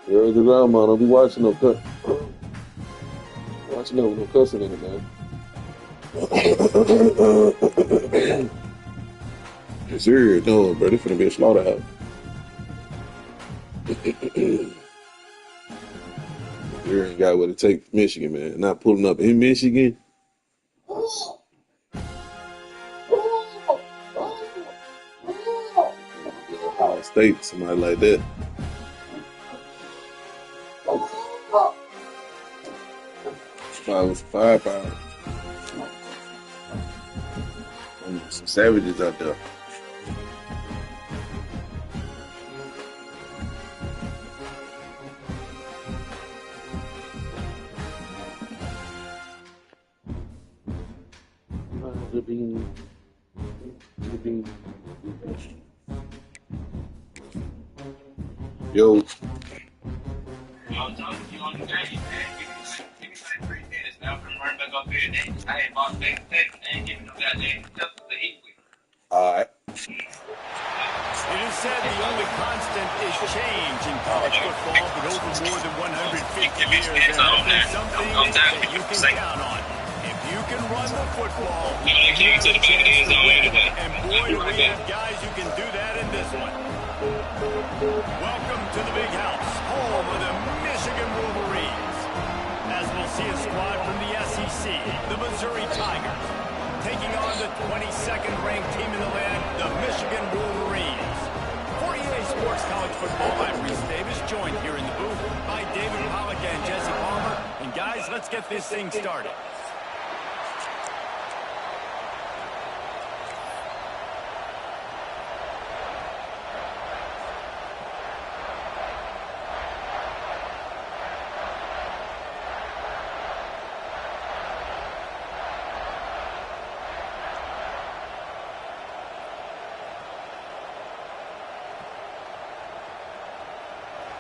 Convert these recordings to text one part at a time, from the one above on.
There's your grandma. Don't be watching no cut. Watching no cussing in it, man. Serious, no, bro. This finna be a slaughterhouse. You ain't got what it takes for Michigan, man. Not pulling up in Michigan. Ohio State, somebody like that. Probably was firepower. Some savages out there. The bean. Yo. All right. It is said the only constant is change in college football, but over more than 150 years, there has been something that you can count on. If you can run the football, you have a chance to win. And boy, do we have guys who can do that in this one. Welcome to the Big House, home of the Michigan Wolverines. As we'll see a squad from the SEC, the Missouri Tigers, taking on the 22nd ranked team in the land, the Michigan Wolverines. For EA Sports College Football, I'm Reese Davis, joined here in the booth by David Pollack and Jesse Palmer. And guys, let's get this thing started.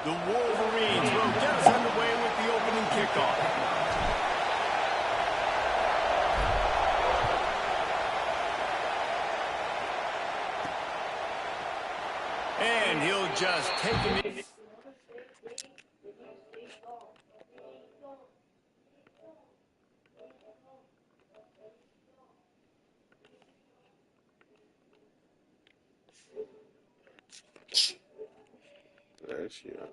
The Wolverines will get us underway with the opening kickoff. And he'll just take him in. That's yeah.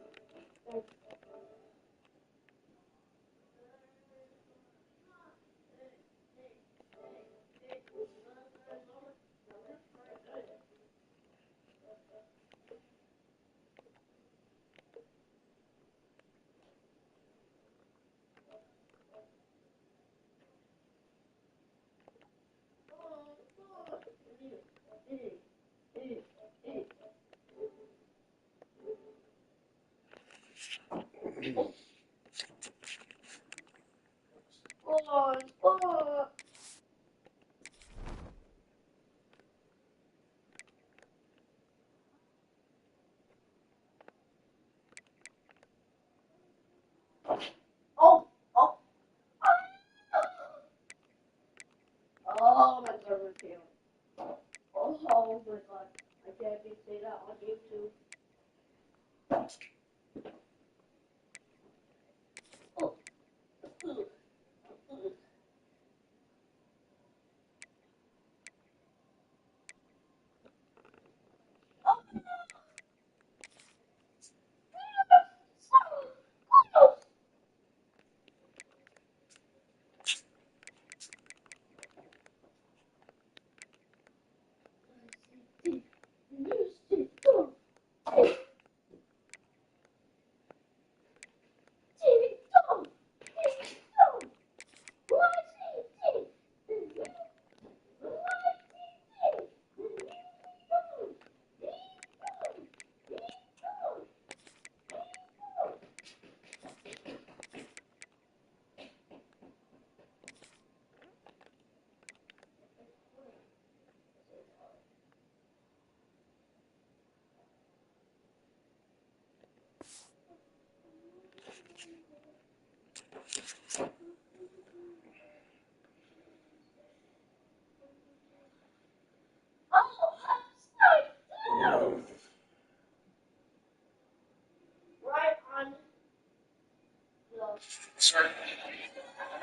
Sir,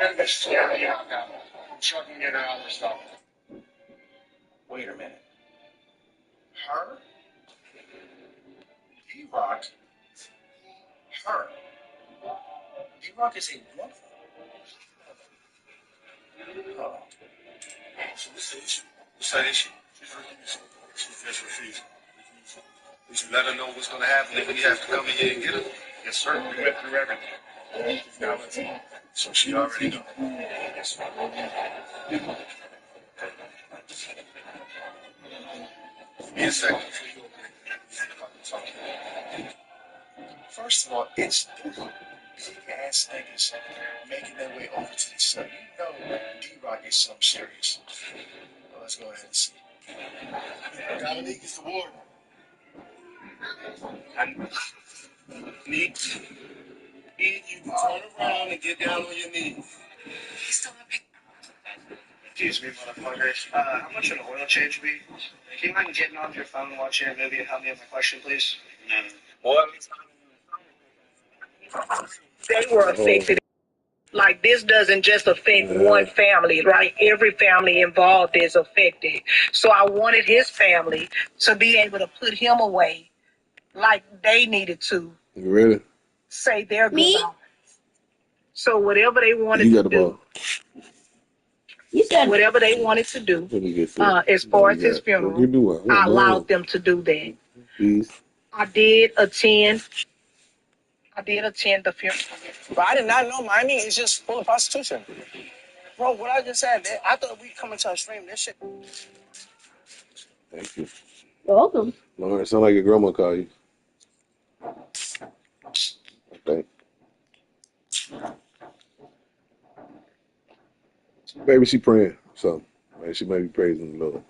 I'm in the store now. I'm sure I can get her out of the stuff. Wait a minute. Her? D-Rock? Her? D-Rock is a woman? Oh. So what's the issue? What's that issue? She's just refusing. Did you let her know what's going to happen if we have to come in here and get her? Yes, sir. We went through everything. She's now listening. So she already knows. Yes, sir. Give me a second before you open it. First of all, it's big ass niggas making their way over to the side. You know D-Rock is something serious. Well, let's go ahead and see. Dominique is the warden. I need you to turn around and get down on your knees. He's still not picking. Excuse me, motherfuckers. How much would an oil change be? Do you mind getting off your phone, watching a movie, and help me with my question, please? What? They were affected. Like, this doesn't just affect one family, right? Every family involved is affected. So I wanted his family to be able to put him away like they needed to You ready? say their goodbyes. So whatever they wanted You got to the ball. do, whatever they wanted to do, Let me get that. as far as his funeral, You do it. I allowed them to do that. Please. I did attend the funeral. But I did not know Miami is just full of prostitution. Bro, what I just said, I thought we coming to a stream. This shit. Thank you. Welcome. Lauren, sound like your grandma call you. Okay. Maybe she praying, so maybe she may be praising the Lord.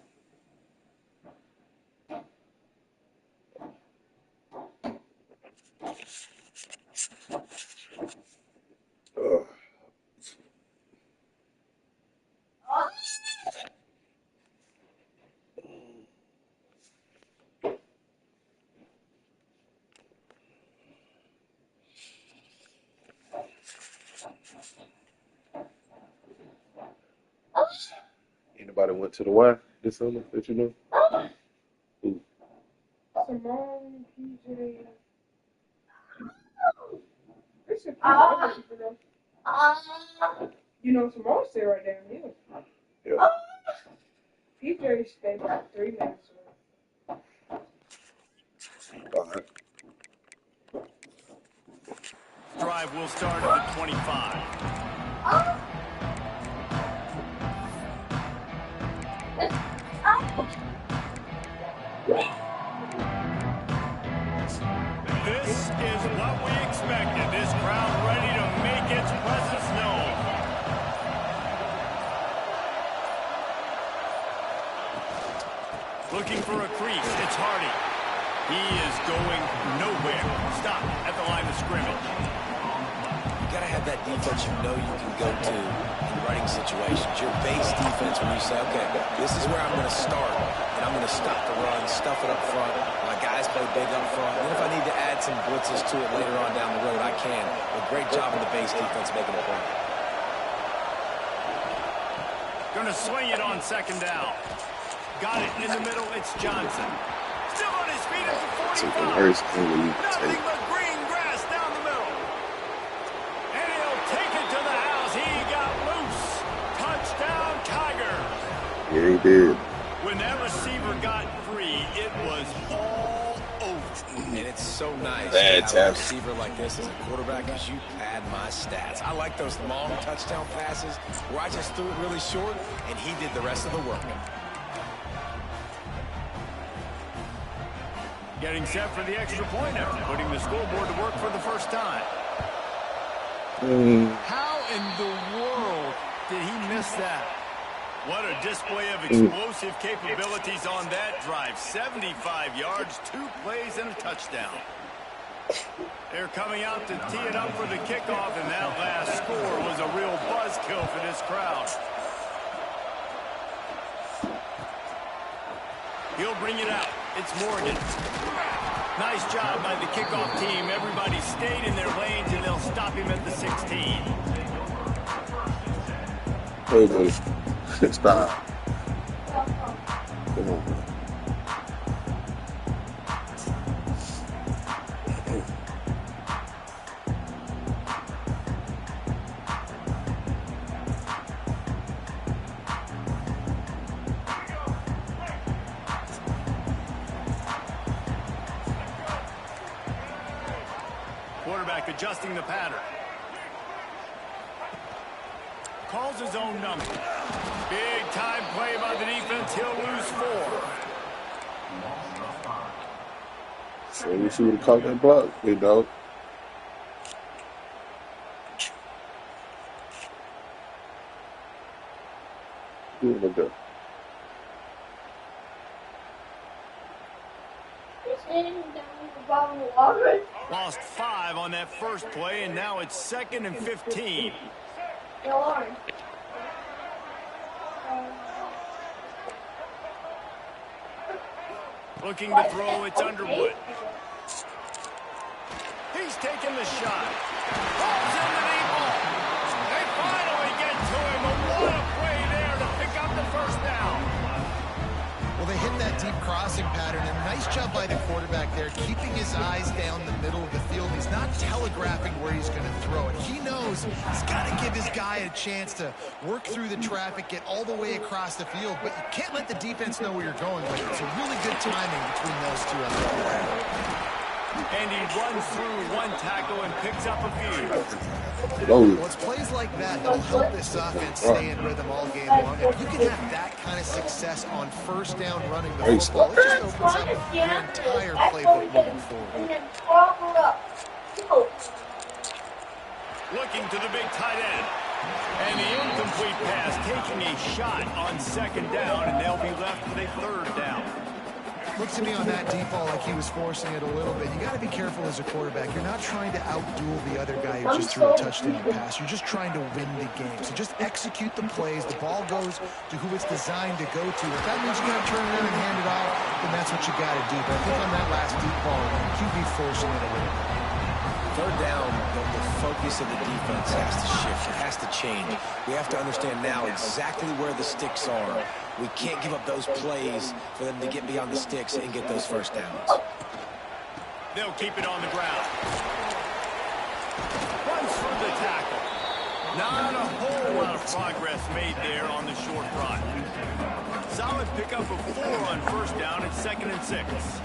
Anybody went to the Y this summer that you know? Ooh. Simone, PJ. You know, Simone stay right down here. Yeah. PJ stayed about 3 minutes away. All right. Drive will start at the 25. This is what we expected. This crowd ready to make its presence known. Looking for a crease. It's Hardy. He is going nowhere. Stop at the line of scrimmage. You got to have that defense you know you can go to in running situations. Your base defense when you say, okay, this is where I'm going to start, and I'm going to stop the run, stuff it up front. My guys play big up front. And if I need to add some blitzes to it later on down the road, I can. But great job in the base defense making a play. Going to swing it on second down. Got it in the middle. It's Johnson. Still on his feet at the 45. Nothing but green grass down the middle. And he'll take it to the house. He got loose. Touchdown, Tigers. Yeah, he did. When that receiver got free, it was all over. And it's so nice to have a receiver like this as a quarterback because you pad my stats. I like those long touchdown passes where I just threw it really short, and he did the rest of the work. Getting set for the extra point after putting the scoreboard to work for the first time. How in the world did he miss that? What a display of explosive capabilities on that drive. 75 yards, 2 plays, and a touchdown. They're coming out to tee it up for the kickoff, and that last score was a real buzzkill for this crowd. He'll bring it out. It's Morgan. Nice job by the kickoff team. Everybody stayed in their lanes, and they'll stop him at the 16. Hey, buddy. Stop. Come on, man. Quarterback adjusting the pattern. Calls his own number. Big time play by the defense. He'll lose 4. So you see what caught that block, big dog. Good look up. Lost 5 on that first play, and now it's 2nd and 15. Looking to throw, it's Underwood. He's taking the shot. Falls in the deep ball. They finally get to him, but what a play there to pick up the first down. Well, they hit that deep crossing pattern, and nice job by the quarterback there, keeping his eyes down the middle of the field. He's not telegraphing where he's going to throw it. He knows he's got to give his guy a chance to work through the traffic, get all the way across the field, but you can't let the defense know where you're going with it. It's a really good timing between those two on the play. And he runs through one tackle and picks up a few. Well, it's plays like that that'll help this offense stay in rhythm all game long. If you can have that kind of success on first down running the football, it just opens up your entire playbook moving forward. Looking to the big tight end. And the incomplete pass taking a shot on 2nd down, and they'll be left with a 3rd down. Looks to me on that deep ball like he was forcing it a little bit. You got to be careful as a quarterback. You're not trying to outduel the other guy who just threw a touchdown pass. You're just trying to win the game. So just execute the plays. The ball goes to who it's designed to go to. If that means you got to turn around and hand it off, then that's what you got to do. But I think on that last deep ball, QB forcing it a little bit. 3rd down, the focus of the defense has to shift. It has to change. We have to understand now exactly where the sticks are. We can't give up those plays for them to get beyond the sticks and get those first downs. They'll keep it on the ground. Runs through the tackle. Not a whole lot of progress made there on the short run. Solid pickup of 4 on first down at 2nd and 6.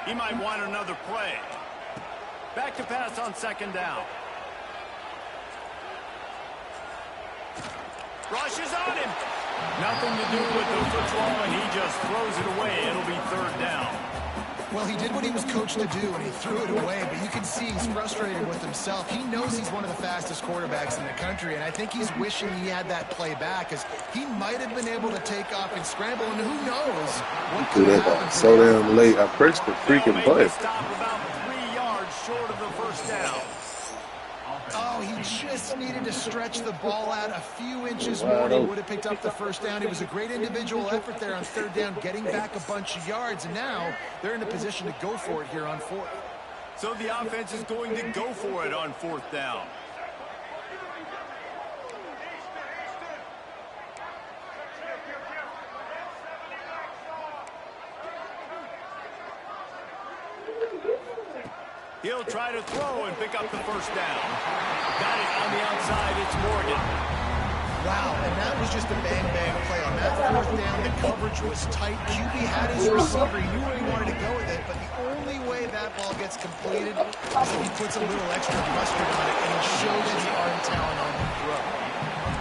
He might want another play. Back to pass on 2nd down. Rushes on him. Nothing to do with the football, and he just throws it away. It'll be 3rd down. Well, he did what he was coached to do, and he threw it away, but you can see he's frustrated with himself. He knows he's one of the fastest quarterbacks in the country, and I think he's wishing he had that play back, because he might have been able to take off and scramble, and who knows what could have happened. So damn late. I pressed the freaking button. Stop about 3 yards short of the first down. Oh, he just needed to stretch the ball out a few inches more, and he would have picked up the first down. It was a great individual effort there on 3rd down, getting back a bunch of yards, and now they're in a position to go for it here on 4th. So the offense is going to go for it on 4th down. He'll try to throw and pick up the first down. Got it on the outside. It's Morgan. Wow, and that was just a bang-bang play. On that 4th down, the coverage was tight. QB had his receiver. He knew where he wanted to go with it, but the only way that ball gets completed is if he puts a little extra mustard on it, and he shows his arm talent on the throw.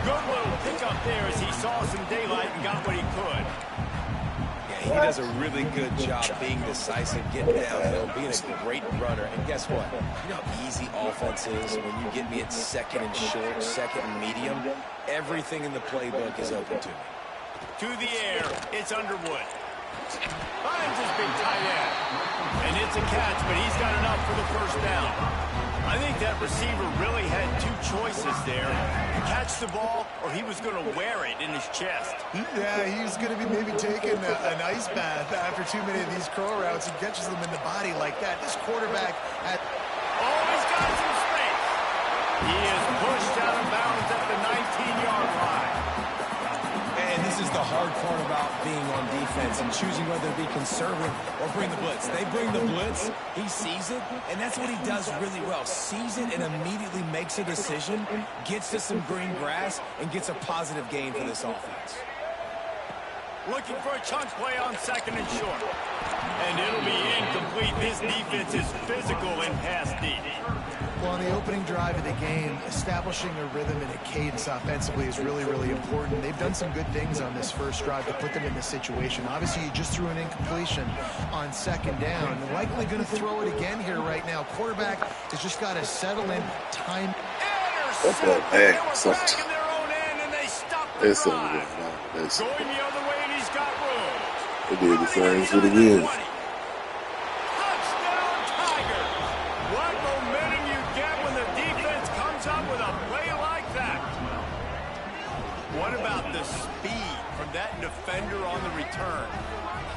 Good little pickup there as he saw some daylight and got what he could. He does a really good job being decisive, getting downhill, being a great runner. And guess what? You know how easy offense is when you get me at 2nd and short, 2nd and medium? Everything in the playbook is open to me. To the air, it's Underwood. Finds his big tight end. And it's a catch, but he's got enough for the first down. I think that receiver really had 2 choices there. catch the ball, or he was going to wear it in his chest. Yeah, he's going to be maybe taking an ice bath after too many of these curl routes. He catches them in the body like that. This quarterback had... Oh, he's got some space. He is pushed out of bounds at the 19-yard line. And this is the hard part about being on defense and choosing whether to be conservative or bring the blitz. They bring the blitz, he sees it, and that's what he does really well. Sees it and immediately makes a decision, gets to some green grass, and gets a positive gain for this offense. Looking for a chunk play on second and short. And it'll be incomplete. This defense is physical in pass D. Well, on the opening drive of the game, establishing a rhythm and a cadence offensively is really, really important. They've done some good things on this first drive to put them in this situation. Obviously, you just threw an incompletion on second down. Likely going to throw it again here right now. Quarterback has just got to settle in time. That's a bad Back in their own end, and they stop the That's something drive. going on. That's Going the other way, and he's got room. they did the same shit again. Touchdown, Tigers! What momentum you get when the defense comes up with a play like that. What about the speed from that defender on the return?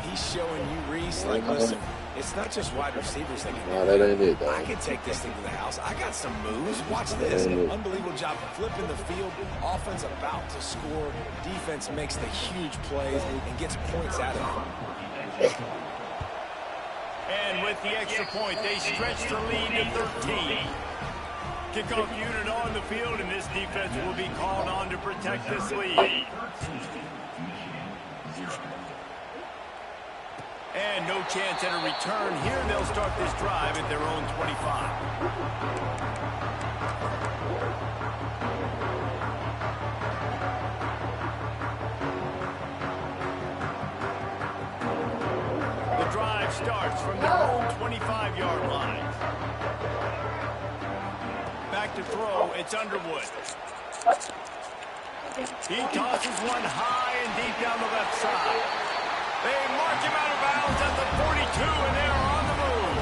He's showing you, Reese, like, listen, it's not just wide receivers that can Nah, that ain't it, I dog. can take this thing to the house. I got some moves. Watch this. Unbelievable job flipping the field. Offense about to score. Defense makes the huge plays and gets points out of it. And with the extra point, they stretch the lead to 13. Kickoff unit on the field, and this defense will be called on to protect this lead. And no chance at a return here. They'll start this drive at their own 25. The drive starts from their own 25-yard line. Back to throw, it's Underwood. He tosses one high and deep down the left side. They march him out of bounds at the 42, and they are on the move.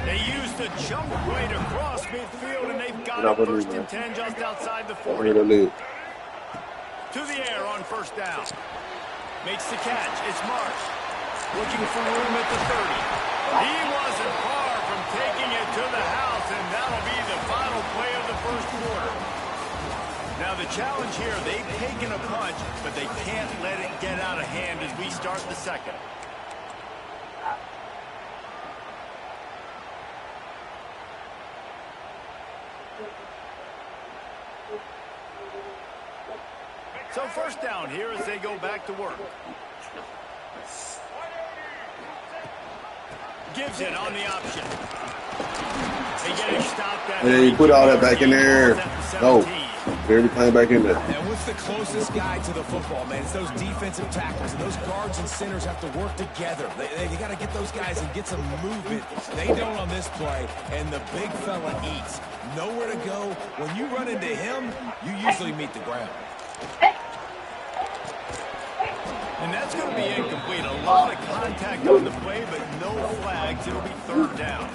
They use the jump play to cross midfield, and they've got a first and 10 just outside the 40. To the air on first down. Makes the catch. It's Marsh. Looking for room at the 30. He wasn't far from taking it to the house, and that'll be the final play of the first quarter. Now the challenge here, they've taken a punch, but they can't let it get out of hand as we start the second. So first down here as they go back to work. Gives it on the option. They get him stopped at Hey, put all that back in there. No, everything back in there. And what's the closest guy to the football, man? It's those defensive tackles, and those guards and centers have to work together. They got to get those guys and get some movement. They don't on this play, and the big fella eats. Nowhere to go. When you run into him, you usually meet the ground. And that's going to be incomplete. A lot of contact on the play, but no flags. It'll be third down.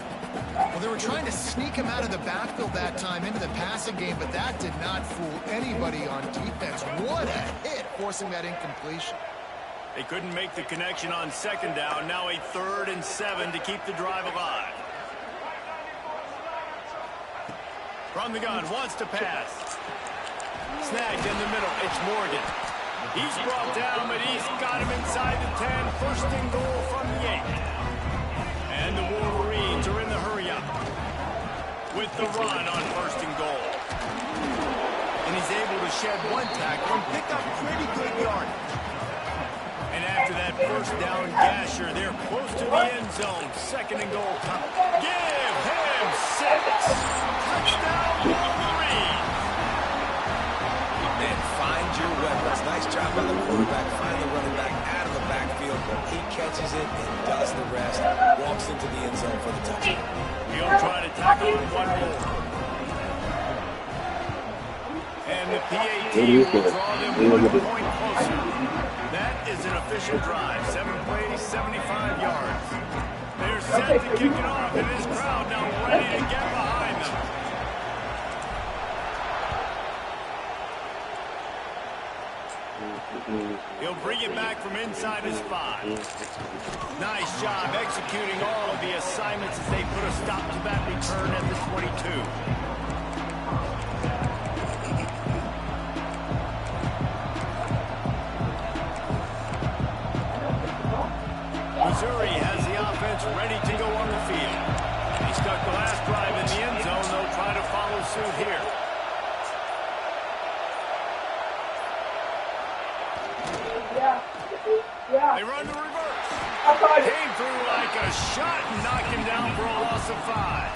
Well, they were trying to sneak him out of the backfield that time into the passing game, but that did not fool anybody on defense. What a hit, forcing that incompletion. They couldn't make the connection on second down. Now a 3rd and 7 to keep the drive alive. From the gun, wants to pass. Snagged in the middle. It's Morgan. He's brought down, but he's got him inside the 10. First and goal from the 8. And the Wolverines are in the hurry-up with the run on first and goal. And he's able to shed one tackle and pick up pretty good yardage. And after that first down gasher, they're close to the end zone. Second and goal. Give him 6. Touchdown, Wolverines. And find your weapons. Nice job by the quarterback. Find the running back out of the backfield. He catches it and does the rest. Walks into the end zone for the touchdown. He'll try to tackle on one more. And the PAT will draw them 1 point closer. That is an official drive. 7 plays, 70 set to kick it off, and this crowd now ready to get behind them. He'll bring it back from inside his 5. Nice job executing all of the assignments as they put a stop to that return at the 22. Missouri has the offense ready to go on the field. He stuck the last drive in the end zone. They'll try to follow suit here. Yeah. They run the reverse. Came through like a shot and knocked him down for a loss of 5.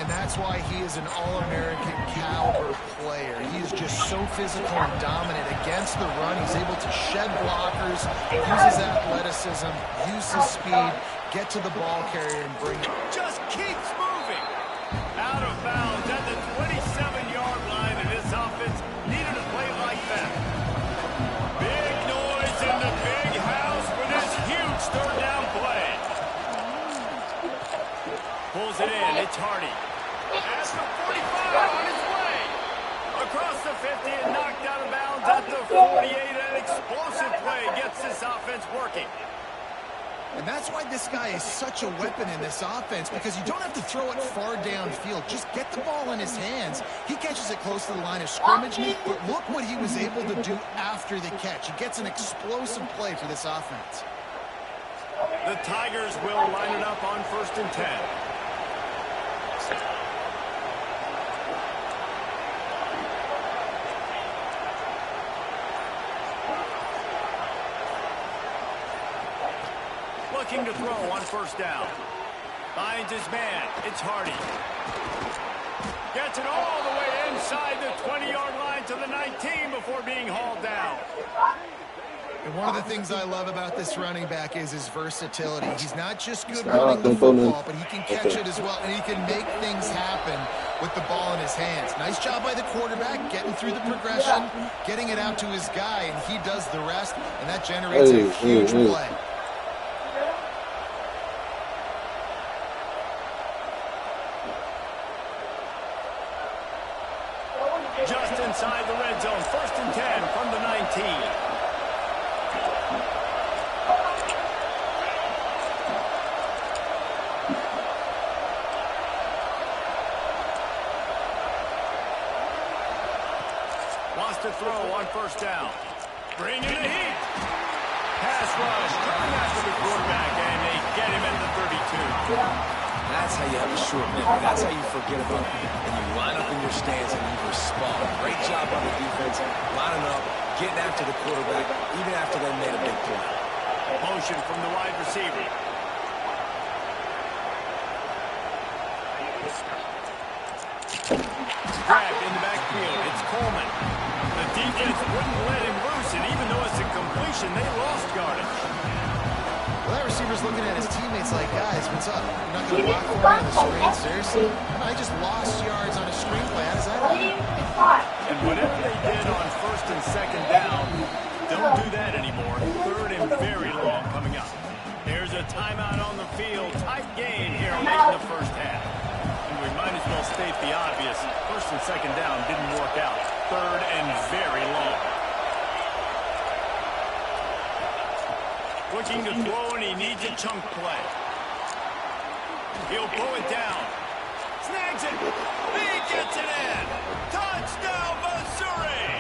And that's why he is an All-American caliber player. He is just so physical and dominant against the run. He's able to shed blockers, use his athleticism, use his speed, get to the ball carrier and bring it. Just keeps moving. Out of bounds at the 27-yard line, and this offense needed a play like that. Big noise in the big house for this huge third down play. Pulls it in. It's Hardy. At the 45 on his way. Across the 50 and knocked out of bounds at the 48. An explosive play gets this offense working. And that's why this guy is such a weapon in this offense, because you don't have to throw it far downfield. Just get the ball in his hands. He catches it close to the line of scrimmage, but look what he was able to do after the catch. He gets an explosive play for this offense. The Tigers will line it up on 1st and 10. Looking to throw on 1st down. Finds his man. It's Hardy. Gets it all the way inside the 20-yard line to the 19 before being hauled down. And one of the things I love about this running back is his versatility. He's not just good running the football, but he can catch it as well, and he can make things happen with the ball in his hands. Nice job by the quarterback, getting through the progression, getting it out to his guy, and he does the rest, and that generates a huge play. Just inside the red zone, 1st and 10 from the 19. Wants to throw on 1st down. Bring in the heat. Pass rush, coming after the quarterback, and they get him at the 32. That's how you have a short memory. That's how you forget about it. And you line up in your stance and you respond. Great job on the defense, lining up, getting after the quarterback, even after they made a big play. Motion from the wide receiver. Grabbed in the backfield. It's Coleman. The defense wouldn't let him loose, and even though it's a completion, they lost yardage. Well, that receiver's looking at his teammates like, guys, what's up? You're not going to block for me on the screen? Seriously? I just lost yards on a screenplay. How does that happen? And whatever they did on 1st and 2nd down, don't do that anymore. 3rd and very long coming up. There's a timeout on the field. Tight game here late in the 1st half. And we might as well state the obvious. 1st and 2nd down didn't work out. 3rd and very long. Looking to throw, and he needs a chunk play. He'll pull it down. Snags it. He gets it in. Touchdown, Missouri!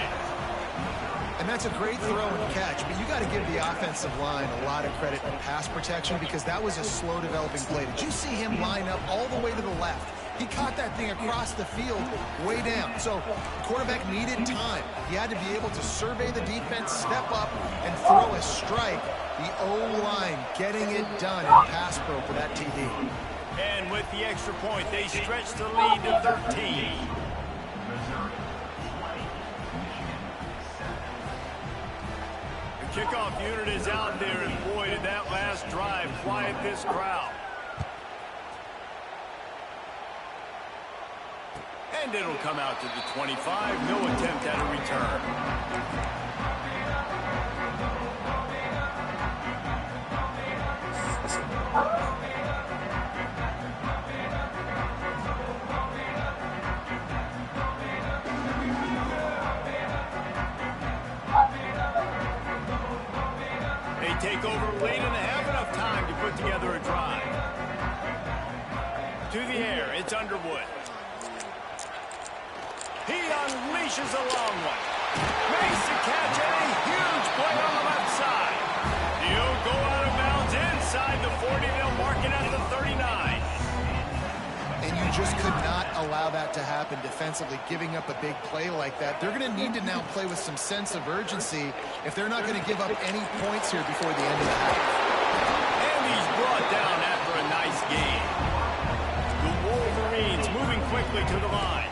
And that's a great throw and catch, but you got to give the offensive line a lot of credit in pass protection, because that was a slow developing play. Did you see him line up all the way to the left? He caught that thing across the field way down. So the quarterback needed time. He had to be able to survey the defense, step up, and throw a strike. The O-line getting it done in pass pro for that TD. And with the extra point, they stretch the lead to 13. The kickoff unit is out there, and boy, did that last drive quiet this crowd. And it'll come out to the 25. No attempt at a return. take over late in the half, enough time to put together a drive. To the air, it's Underwood. He unleashes a long one. Makes the catch and a huge play on the left side. He'll go out of bounds inside the 40. They'll mark it at the 39. And you just could not allow that to happen defensively, giving up a big play like that. They're going to need to now play with some sense of urgency if they're not going to give up any points here before the end of the half. And he's brought down after a nice game. The Wolverines moving quickly to the line.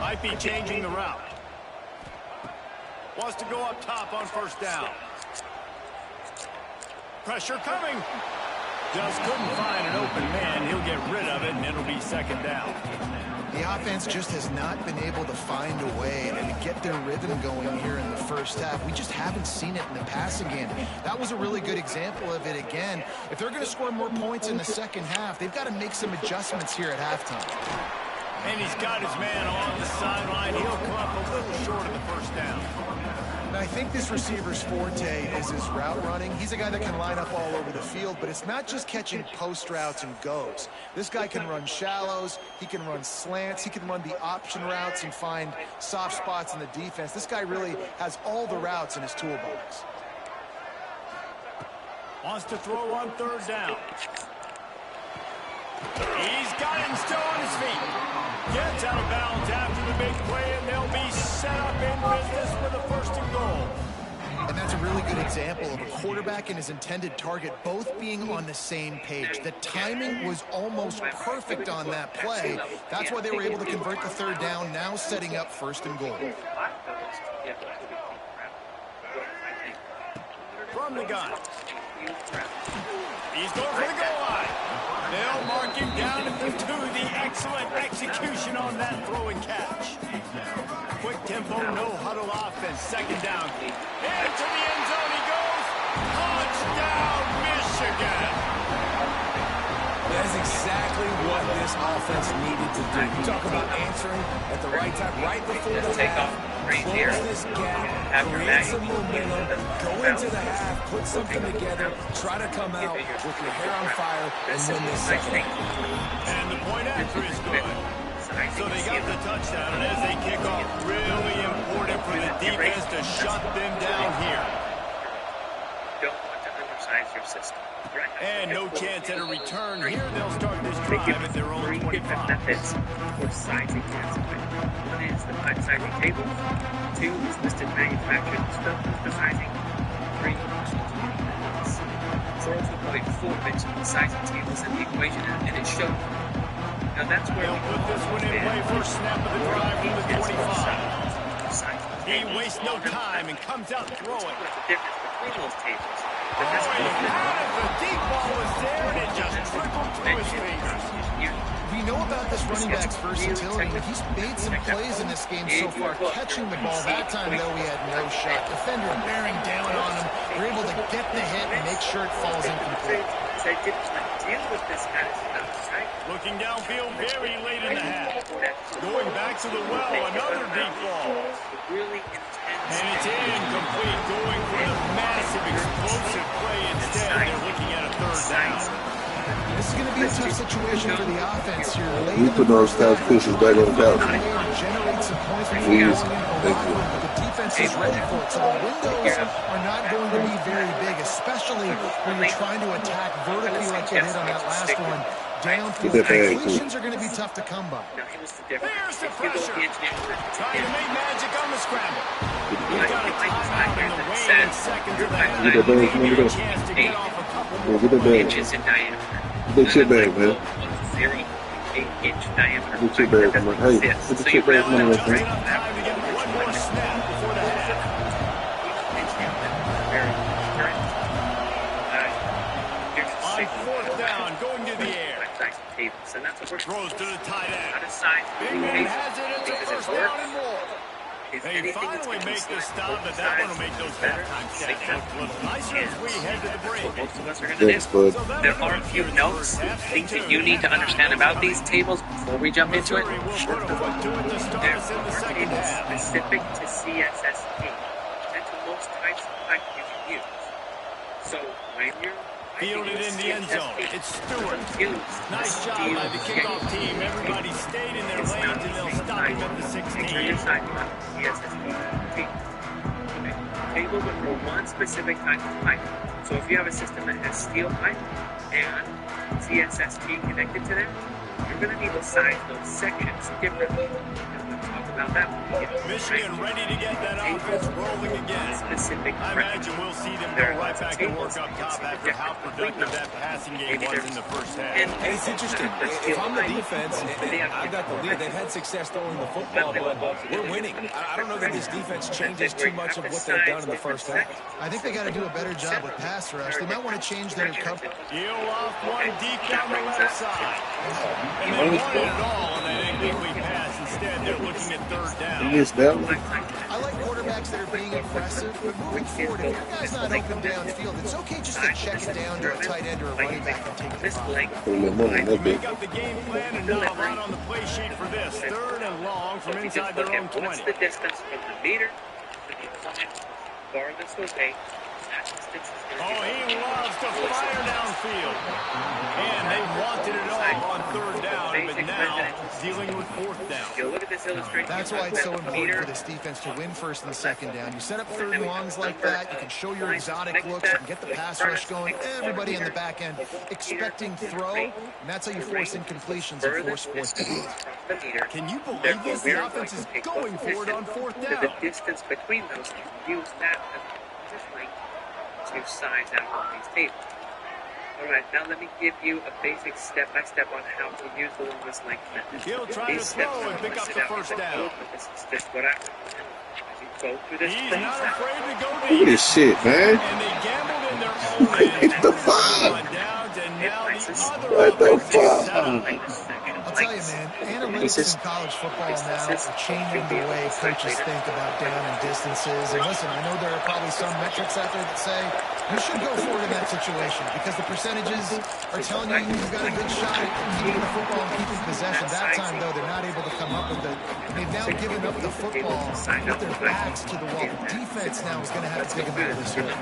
Might be changing the route. Wants to go up top on first down. Pressure coming. Just couldn't find an open man. He'll get rid of it, and it'll be second down. The offense just has not been able to find a way to get their rhythm going here in the first half. We just haven't seen it in the passing game. That was a really good example of it again. If they're going to score more points in the second half, they've got to make some adjustments here at halftime. And he's got his man along the sideline. He'll come up a little short of the first down. Now, I think this receiver's forte is his route running. He's a guy that can line up all over the field, but it's not just catching post routes and goes. This guy can run shallows, he can run slants, he can run the option routes and find soft spots in the defense. This guy really has all the routes in his toolbox. Wants to throw on third down. He's got it still on his feet. Gets out of bounds after the big play, and they'll be set up in business for the first and goal. And that's a really good example of a quarterback and his intended target both being on the same page. The timing was almost perfect on that play. That's why they were able to convert the third down, now setting up first and goal. From the gun. He's going for the goal line. They'll mark him down at the 2. The excellent execution on that throw and catch. Quick tempo, no huddle offense. Second down. Into the end zone he goes. Touchdown, Michigan. That's exactly what this offense needed to do. You talk about answering at the right time, right before the half. Close this gap, create some momentum, go into the half, put something together, try to come out with your hair on fire, and win this second half. And the point after is good. So they got the touchdown, and as they kick off, really important for the defense to shut them down here. Don't want to undersize your system. And no chance at a return here. They'll start this drive at their own 25. Different methods for sizing cancer. One is the cut sizing table. 2 is listed manufactured stuff for sizing. 3 is so also putting 4 bits of the sizing tables in the equation, and it shows. Now that's where they'll put this one in play first snap of the drive from the 25. He wastes no time and comes out throwing. The difference between those tables. Oh, he had it. The deep ball was there, and it just trickled through his fingers. We know about this running back's versatility. He's made some plays in this game so far. Catching the ball that time, though, he had no shot. Defender bearing down on him. They're able to get the hit and make sure it falls incomplete. I didn't deal with this kind of stuff, right? Looking downfield very late in the half. Going back to the well, another deep ball. Really intense. And it's incomplete, going for the massive explosive play instead. They're looking at a third down. This is going to be a tough situation for the offense here. You put those couch cushions back on the couch. Generate some points before Please. going in Thank you. but the defense is ready for it. So the windows are not going to be very big, especially when you're trying to attack vertically like they did on that last one. Downfield completions are going to be tough to come by. There's the pressure. Trying to make magic on the scramble. He's got a timeout in the waning seconds of the half. Get that bag, come on, get A that. chance to get off a couple Yeah, get that bag. Inches in diameter. Get that chip bag, man. 0.8-inch diameter. Get the chip bag, come on. Hey, get the chip bag, come on, just man. enough time to get one more snap before the half. On fourth down, going to the air. And that's what we're Throws to the tight out end. of sight. Big man has it. It's a first down and more. They finally make the stop, but that one will make those halftime stats look a little nicer as we head to the break. Most of us are going to Thanks, bud. So that There was are our a few third notes, half. things that you need to understand about these tables before we jump into it. Missouri will put a foot to it to start They're us in the second tables half. specific to CSSP. pipe you can use. So when you're Fielded in the end zone. It's Stewart. Nice job by the kickoff team. Everybody stayed in their lanes, and they'll stop him at the 16. Enter your sideline, CSST team. Table would for one specific type of pipe. So if you have a system that has steel pipe and CSST connected to them, you're going to need to size those sections differently. And we'll talk about that when we get to Michigan ready to get that offense rolling again. specific I imagine we'll see them go right back to work up top after how productive that passing game was in the first half. And it's interesting. If I'm the defense and I've got the lead, they've had success throwing the football, but we're winning. I don't know that this defense changes too much of what they've done in the first half. I think they got to do a better job with pass rush. They might want to change their coverage. Heel off one deep down the left side. And they wanted it all on that incomplete pass. Instead, they're looking at third down. He missed that one. I like quarterbacks that are being aggressive, but moving forward, if your guy's not open downfield, it's okay just to check it down to a tight end or a running back and take the ball. Put a little money in that Make bit. up the game plan and not a lot on the play sheet for this. Third and long from inside their own 20. What's the distance from the meter to the opponent farthest away? That distance is Oh, going to he loves to fire downfield. And they wanted it all on third down, but now dealing with fourth down. You look at this illustration. That's why it's so important for this defense to win first and second down. You set up third and longs like that, you can show your exotic looks, you can get the pass rush going, everybody in the back end expecting throw, and that's how you force incompletions and force fourth down. Can you believe this? The offense is going for it on fourth To down. the distance between those, you can use that as link to size out on these tables. Alright, now let me give you a basic step-by-step on how to use the longest length method. He'll try to throw and pick up the first down. This is just what I recommend. As you go through this He's not process, afraid to go Look at deep. this shit, man. And they gambled in their own end. What the fuck? One down, and now the other What the offense is fuck? set up. I'll tell you, man, analytics in college football now are changing the way coaches think about down and distances. And listen, I know there are probably some metrics out there that say you should go for it in that situation because the percentages are telling you you've got a good shot at keeping the football and keeping possession. That time, though, they're not able to come up with it. They've now given up the football with their backs to the wall. The defense now is going to have to take them out of this hole.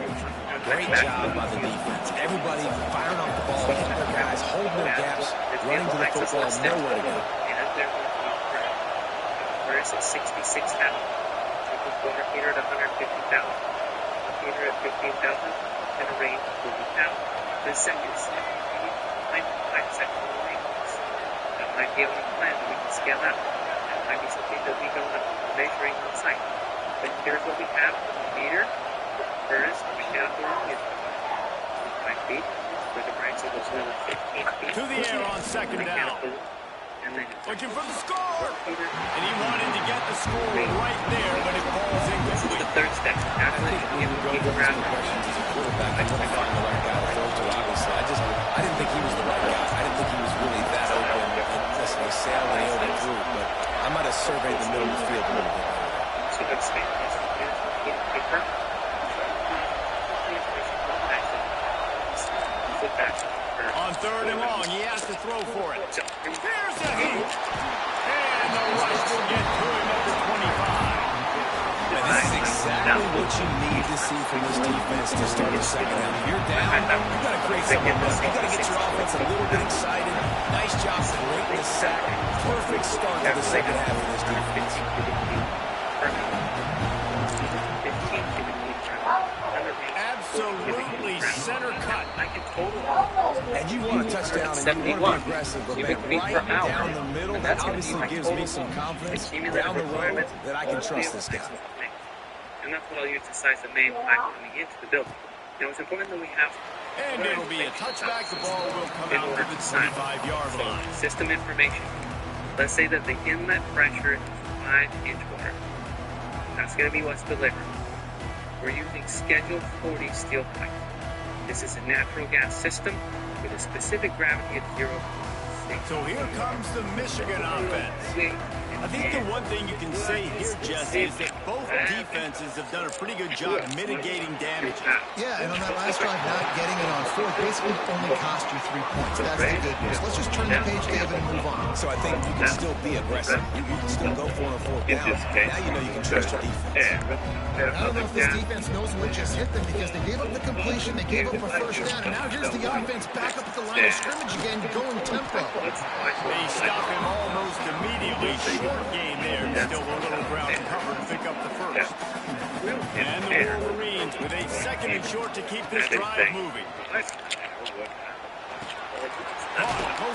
Great job by the defense. Everybody firing off the ball, hitting their guys, holding their gaps, running to the football, nowhere to go. and they're first at 66,000. Triple quarter heater at 150,000. Heater at 15,000. And a range of 40,000. The second step, we need to find 5 second ranges. That might be on a plan that we can scale out. That might be something that we don't have measuring on site. But here's what we have. Meter, furnace, coming out the room is 5 feet. With the branch that goes another 15 feet. To the air on second down. And then Looking for the score. heater. And he wanted to get the score right there, but it falls This is the incomplete. third step. I think when you go through those progressions as a quarterback, I want to find the right guy to throw to, obviously. I didn't think he was the right guy. I didn't think he was really that open. And listen, he sailed and he overthrew it, but I might have surveyed the middle of the field a little bit. So expand this paper. On third and long, he has to throw for it. There's a heat. And the rush will get to him at the 25. And this is exactly what you need to see from this defense to start the second half. If you're down, you've got to create some momentum. You've got to get your offense a little bit excited. Nice job creating the sack. Perfect start to the second half of this defense. Absolutely center cut. And you want a touchdown and you want to be aggressive, but man, right down the middle, that obviously gives me some confidence down the road that I can trust this guy. And that's what I'll use to size the main pipe coming into the building. Now it's important that we have And it'll be a touchback. The ball will come out to the 25-yard line. system information. Let's say that the inlet pressure is 5-inch water. That's going to be what's delivered. We're using Schedule 40 steel pipe. This is a natural gas system with a specific gravity of 0.6. So here comes the Michigan offense. I think the one thing you can say here, Jesse, is that both defenses have done a pretty good job mitigating damage. Yeah, and on that last drive, not getting it on fourth basically only cost you 3 points. That's the good news. Let's just turn the page, David, and move on. So I think you can still be aggressive. You can still go for it on fourth down. Now you know you can trust your defense. I don't know if this defense knows what just hit them because they gave up the completion, they gave up a first down, and now here's the offense back up at the line of scrimmage again, going tempo. They stop him almost immediately. Short game there. Still a little ground cover to pick up the first. And the Wolverines with a second and short to keep this drive moving. Close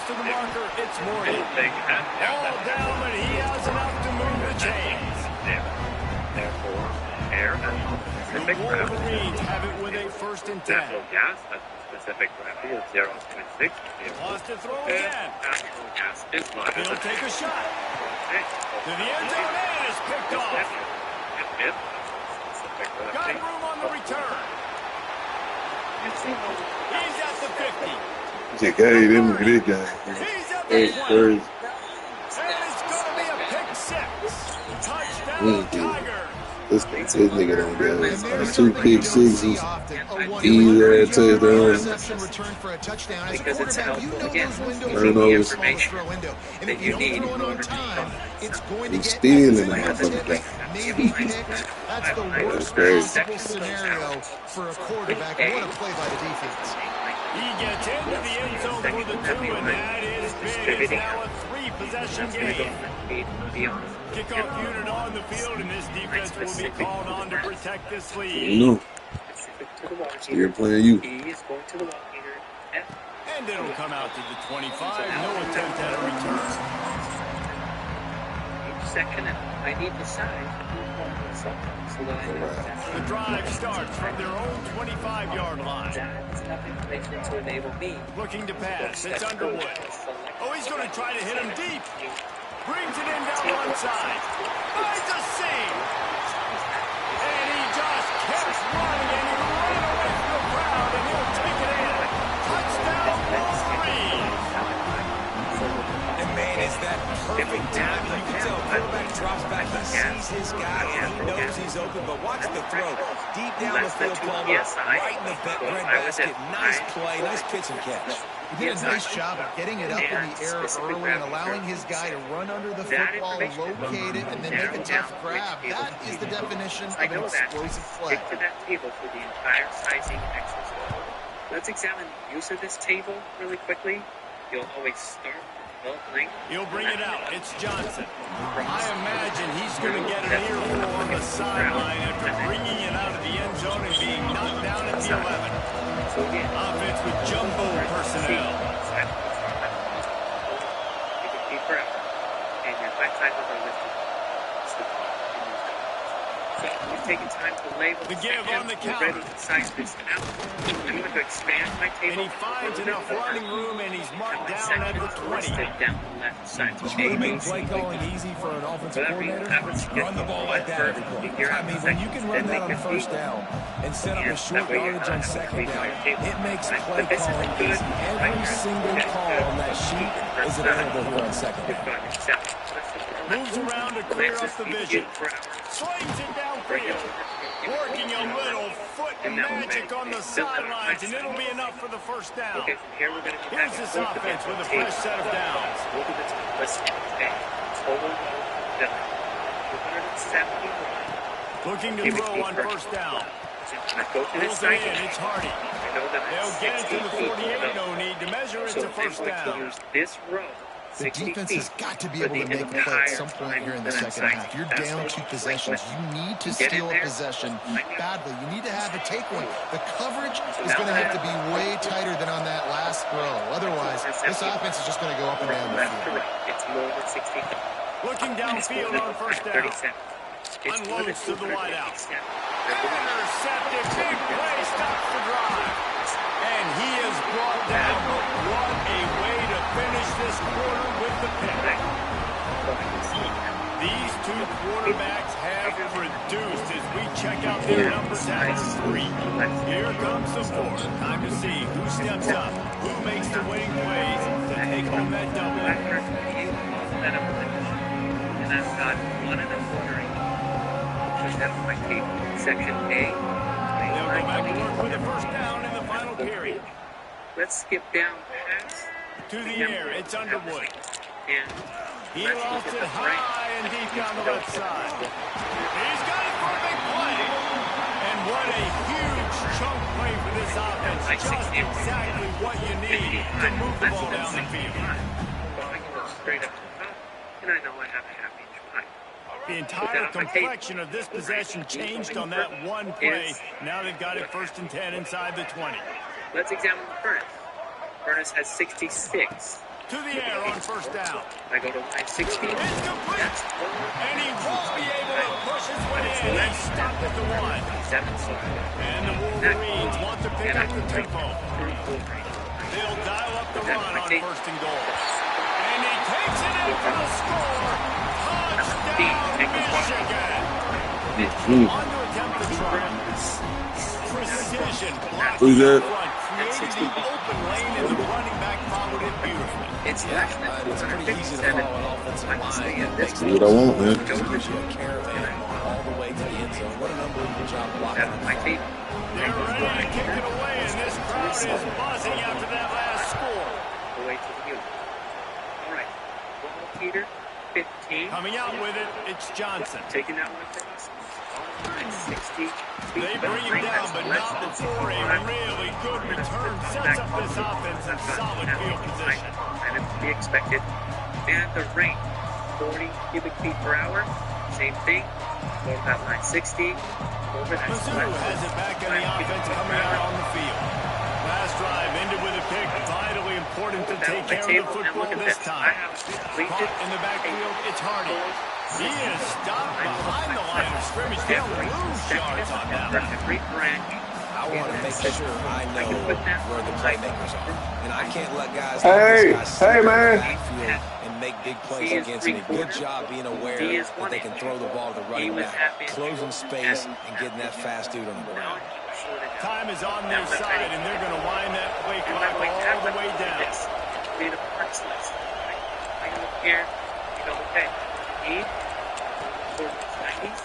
to the marker, it's Morgan. All down, but he has enough to move the chains. The Wolverines have it with a 1st and 10. Wants to throw again. He'll take a shot. To the end zone, and it's picked off. Got room on the return. He's at the 50. He's them good guy. He's at the 20. And it's going to be a pick 6. Touchdown, Tigers. This nigga don't go. 2 pick sixes. Easy touchdown. Return for a touchdown. As a quarterback, you know those windows Turnovers. And if you don't throw it on time, it's going to get stealing that maybe picked. That's the worst possible scenario for a quarterback. What a play by the defense. He gets into the end zone for the 2, and that is big. It's now a 3-possession game. Kickoff unit on the field, and this defense will be called on to protect this lead. No. You're playing you. And it'll come out to the 25. No attempt at a return. Second, I need the side. The drive starts from their own 25-yard line. To enable me. Looking to pass. It's Underwood. Oh, he's going to try to hit him deep. Brings it in down one side. Finds a seam. And he just kept running, and he ran away from the crowd, and he'll take it in. Touchdown, Wolverines. And man, it's that perfect timing. You can tell quarterback drops back. He sees his guy, and he knows he's open. But watch the throw. Deep down the field, Palmer, right in the bread basket. Nice play, nice pitch and catch. He did a nice job of getting it up in the air early and allowing his guy to run under the football, locate it, and then make a tough grab. That is the definition of an explosive play. Stick to that table for the entire sizing exercise. Let's examine the use of this table really quickly. You'll always start with both length. He'll bring it out. It's Johnson. I imagine he's going to get an earful on the sideline after bringing it out of the end zone and being knocked down at the 11. Offense with jumbo personnel. And your backside are lifted. So you've taken time to label the give on the counter. Ready to size this out. I'm going to expand my table. And he finds enough running room, and he's marked down at the 20. Down the left side. To make play calling easy for an offensive coordinator, run the ball like that every play. I mean, when you can run that on first down and set up a short yardage on second down, it makes play calling easy. Every single call on that sheet is available here on second down. Moves around to clear up the vision. Slings it downfield. Working a little foot magic on the sidelines, and it'll be enough for the first down. Here's this offense with a fresh set of downs. Looking to throw on first down. Pulls it in, it's Hardy. They'll get it to the 48, no need to measure, it's a first down. The defense has got to be able to make a play at some point here in the second half. You're down 2 possessions. You need to steal a possession badly. You need to have a take one. The coverage is going to have to be way tighter than on that last throw. Otherwise, this offense is just going to go up and down the field. Looking downfield on first down. Unloads to the wideout. Intercepted. Big play. Stops the drive. And he is brought down. What a way to finish this quarter with the pick. These two quarterbacks have produced as we check out their numbers after 3. Here comes the 4th. Time to see who steps up, who makes the winning plays to take home that double. And I've got 1 and a quarter. Just have my tape, section A. They'll go back to work with a first down in the final period. Let's skip down past To the air, it's Underwood. and He let's lost look it at the high and deep down the left side. He's got it for a big play. And what a huge chunk play for this offense. Just exactly what you need to move the ball down the field. I can go straight up to the top, and I know I have a half-inch pipe. The entire complexion of this possession changed on that one play. Now they've got it 1st and 10 inside the 20. Let's examine the furnace. Furnace has 66. To the air on first down. I go to line 60. It's complete. And he won't be able to push his way in. He stopped at the 1. 7. And the Wolverines want to pick up the tempo. They'll dial up the run on 1st and goal. And he takes it in for the score. Touchdown, Michigan. On to attempt the try. Precision Who's that? created the open lane, and the running back followed it beautifully. It's It's pretty easy to follow an offensive line. That's what I want, man. Gives you a caravan all the way to the end zone. What an unbelievable job blocking. my tape. They're ready to kick it away, and this crowd is buzzing after that last score. Away to the unit. All right. Ball Peter, 15. Coming out with it, it's Johnson. Taking that one for us. Line 60. They bring him down, but not before a really good return sets up this offense in solid field position. And it's to be expected. And the rate, 40 cubic feet per hour. Same thing. Go to that line 60. Over that Mizzou has it back in the offense coming out on the field. Last drive ended with a pick. Vitally important to take care of the football this time. Caught in the backfield, it's Hardy. He is stopped behind the line of scrimmage. They'll lose yards on that one. I want to make sure I know where the playmakers are. And I can't let guys Hey, hey, man. backfield and make big plays against me. Good job being aware that they can throw the ball to the running back, closing space, and getting that fast dude on the ground. Time is on their side, and they're going to wind that play clock all the way down. Made a punch list. I go here. You go, okay. Need 90s.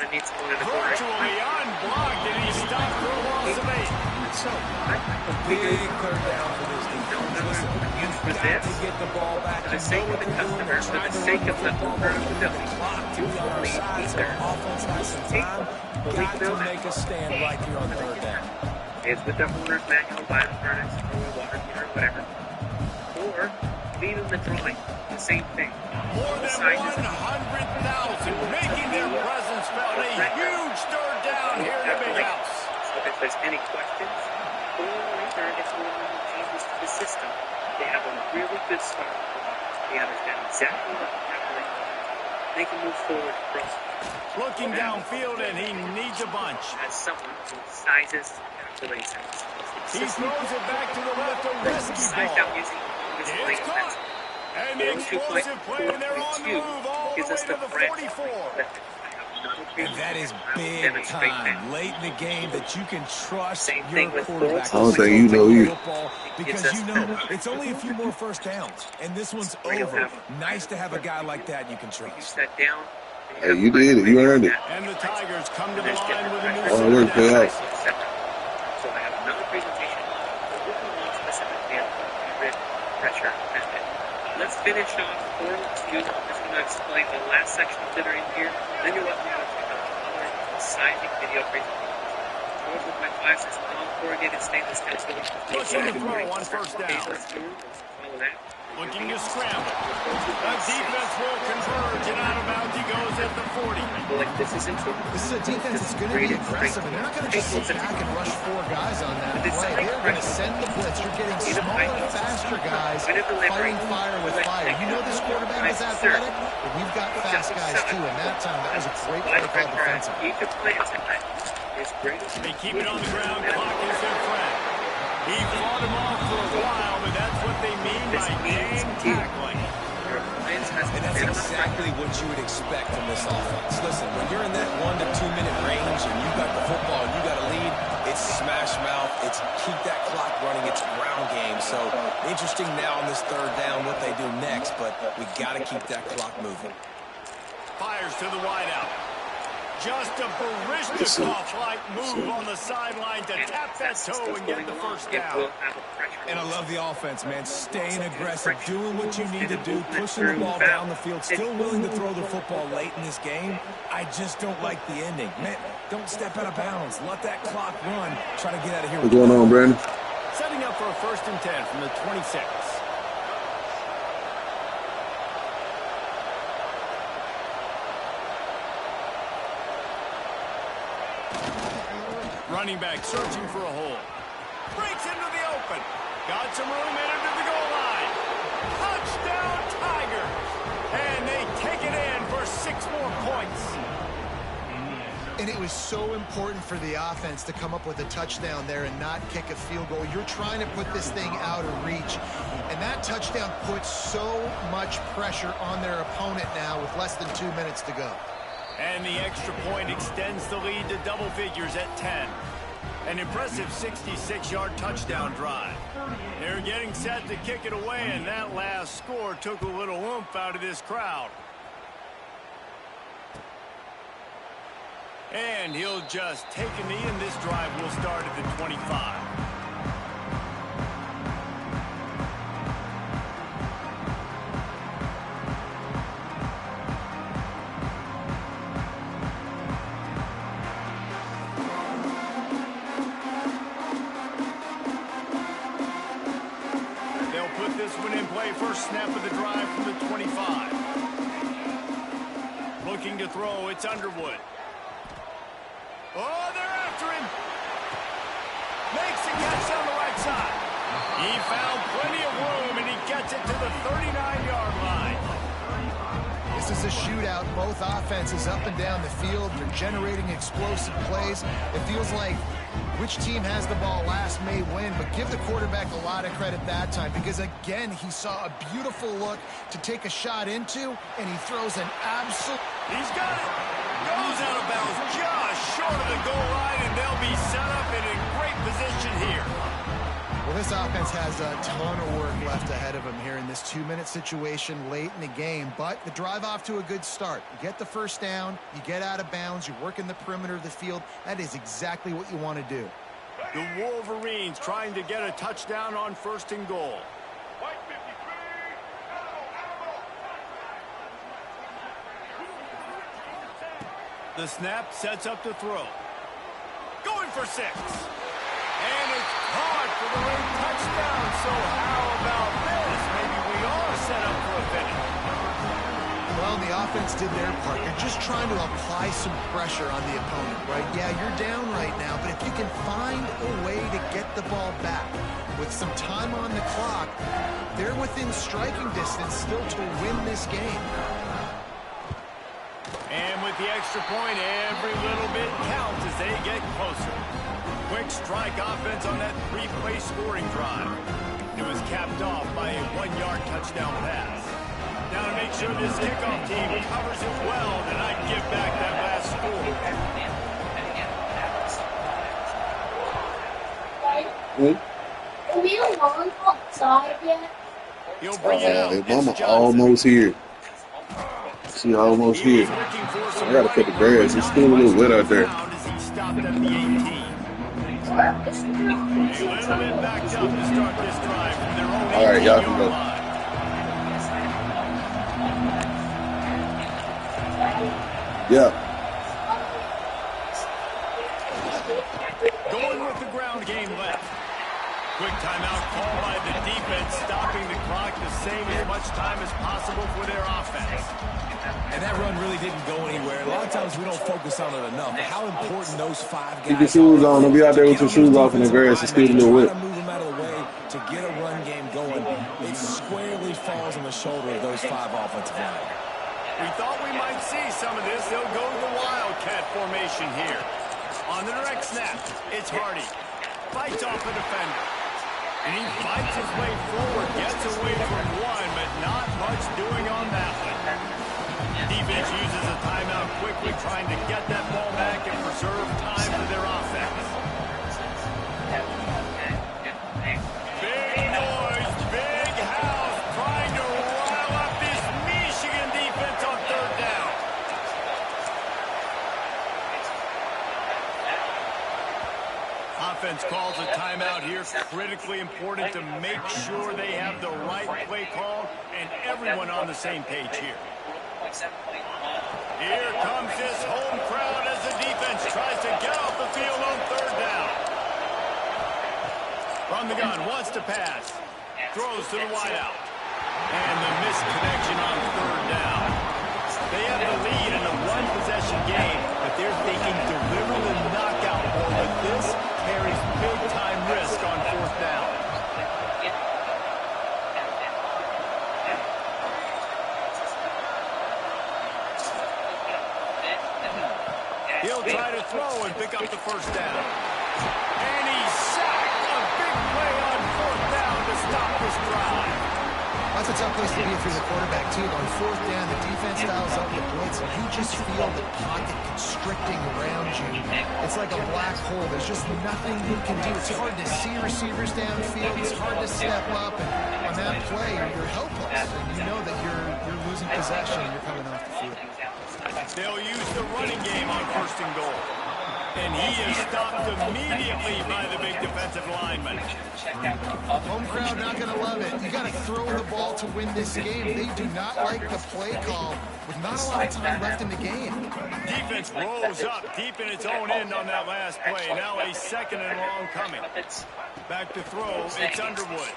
I need someone in the corner. Virtually unblocked, and he stopped for a loss of 8. So, I Big third down for this defense. Listen, you've got to get the ball back. for the sake of the customer, for the sake of the owner of the building. To the other side, so offense has some time. Got to make a stand right here on third down. Is with the owner's manual by the furnace or water heater, whatever. Or leave them the drawing. The same thing. More than 100,000 making their presence felt. A huge third down here in the big house. So if there's any questions, or later if there are any changes to the system, they have a really good start. They understand exactly what to calculate. They can move forward from Looking downfield, and he needs a bunch. as someone who sizes calculations. He throws it back to the left, a risky Sized ball. out using this It's play caught. And the explosive play, and they're on the move all the way to the 44. And that is big time late in the game that you can trust your quarterback. I don't think you know either. Football because you know it's only a few more first downs, and this one's over. Nice to have a guy like that you can trust. That down. Hey, you did it. You earned it. And the Tigers come to the line with a new All work pay off. So I have another presentation. Specifically on pressure method. Let's finish off 4 2. I'm just going to explain the last sections that are in here. Then you'll let me know other sizing video presentations. Fourth with my 5 says non-corrugated stainless steel. Pushing the throw on first down. Follow that. Looking to scramble. The defense will converge, and out of bounds he goes at the 40. Like this is important. This is a defense that's going to be aggressive, and they're not going to just sit back and rush 4 guys on that play. They're going to send the blitz. You're getting smaller, faster guys fighting fire with fire. You know this quarterback is athletic, but we've got fast guys too, and that time that was a great play call defensively. They keep it on the ground. Clock is their friend. He fought him off for a while, but that's what they mean by game tackling. And that's exactly what you would expect from this offense. Listen, when you're in that 1 to 2 minute range and you've got the football and you got a lead, it's smash mouth, it's keep that clock running, it's ground game. So interesting now on this third down what they do next, but we got to keep that clock moving. Fires to the wideout. Just a Baryshnikov-like move on the sideline to tap that toe and get the first down. And I love the offense, man. Staying aggressive, doing what you need to do, pushing the ball down the field, still willing to throw the football late in this game. I just don't like the ending. Man, don't step out of bounds. Let that clock run. Try to get out of here. What's going on, Brandon? Setting up for a 1st and 10 from the 26. Running back searching for a hole. Breaks into the open. Got some room in into the goal line. Touchdown Tigers. And they take it in for 6 more points. And it was so important for the offense to come up with a touchdown there and not kick a field goal. You're trying to put this thing out of reach. And that touchdown puts so much pressure on their opponent now with less than 2 minutes to go. And the extra point extends the lead to double figures at 10. An impressive 66-yard touchdown drive. They're getting set to kick it away, and that last score took a little oomph out of this crowd. And he'll just take a knee, and this drive will start at the 25. First snap of the drive from the 25. Looking to throw, it's Underwood. Oh, they're after him. Makes a catch on the right side. He found plenty of room, and he gets it to the 39-yard line. This is a shootout. Both offenses up and down the field. They're generating explosive plays. It feels like which team has the ball last may win, but give the quarterback a lot of credit that time because, again, he saw a beautiful look to take a shot into, and he throws an absolute... He's got it. Goes out of bounds just short of the goal line, and they'll be set up in a great position here. Well, this offense has a ton of work left ahead of them here in this 2-minute situation late in the game, but the drive off to a good start. You get the first down, you get out of bounds, you work in the perimeter of the field. That is exactly what you want to do. The Wolverines trying to get a touchdown on 1st and goal. The snap sets up to throw. Going for 6. And it's caught for the late touchdown. So how about this? Maybe we are set up for a finish. Well, the offense did their part. You're just trying to apply some pressure on the opponent, right? Yeah, you're down right now, but if you can find a way to get the ball back with some time on the clock, they're within striking distance still to win this game. And with the extra point, every little bit counts as they get closer. Quick strike offense on that 3-play scoring drive. It was capped off by a 1-yard touchdown pass. Now to make sure this kickoff team covers it well, then I'd give back that last score. Are we alone outside yet? He'll bring it out. Mama almost here. She almost here. I gotta cut the grass. It's still a little wet out there. All right, y'all can go. Yeah. Going with the ground game left. Quick timeout called by the defense, stopping the clock to save as much time as possible for their offense. And that run really didn't go anywhere. A lot of times we don't focus on it enough. But how important those 5 guys Keep your shoes on. Don't be out there with your shoes off in the grass. It's still a little wet. Move them out of the way to get a run game going. It squarely falls on the shoulder of those 5 offensive linemen. We thought we might see some of this. They'll go to the Wildcat formation here. On the direct snap, it's Hardy. Fights off a defender. And he fights his way forward, gets away from one, but not much doing on that one. Defense uses a timeout quickly, trying to get that ball back and preserve time for their offense. Big noise, big house, trying to rile up this Michigan defense on 3rd down. Offense calls a timeout here. Critically important to make sure they have the right play call and everyone on the same page here. Here comes this home crowd as the defense tries to get off the field on third down. From the gun, wants to pass. Throws to the wideout. And the missed connection on third down. They have the lead in a one-possession game, but they're thinking deliver the knockout ball, but this carries big-time risk on fourth down. He'll try to throw and pick up the first down. And he's sacked. A big play on fourth down to stop this drive. That's a tough place to be if you're the quarterback, too. On fourth down, the defense dials up the blitz, and you just feel the pocket constricting around you. It's like a black hole. There's just nothing you can do. It's hard to see receivers downfield. It's hard to step up, and on that play, you're helpless. And you know that you're losing possession and you're coming off the field. They'll use the running game on first and goal. And he is stopped immediately by the big defensive lineman. Home crowd not going to love it. You got to throw the ball to win this game. They do not like the play call with not a lot of time left in the game. Defense rolls up deep in its own end on that last play. Now a second and long coming. Back to throw. It's Underwood.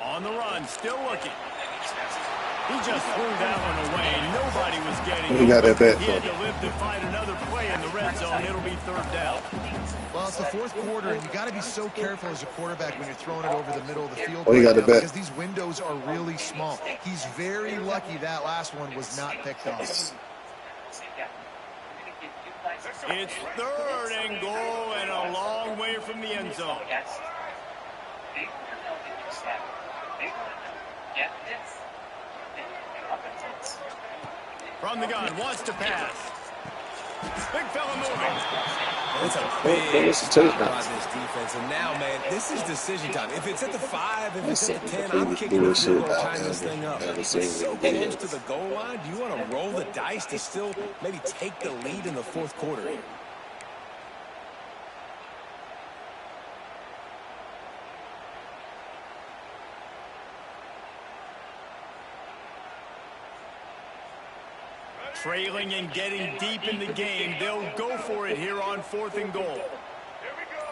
On the run, still looking. He just threw that one away. Nobody was getting it. He got that back. He had to live to find another play in the red zone. It'll be third down. Well, it's the fourth quarter, and you got to be so careful as a quarterback when you're throwing it over the middle of the field. Oh, he got the back. Because these windows are really small. He's very lucky that last one was not picked off. It's third and goal and a long way from the end zone. From the gun, wants to pass. Big fella moving. It's a big stop by this defense. And now, man, this is decision time. If it's at the 5, if it's at the 10, I'm kicking the field goal, tying this thing up. It's so close to the goal line. Do you want to roll the dice to still maybe take the lead in the fourth quarter here? Trailing and getting deep in the game. They'll go for it here on fourth and goal. Here we go.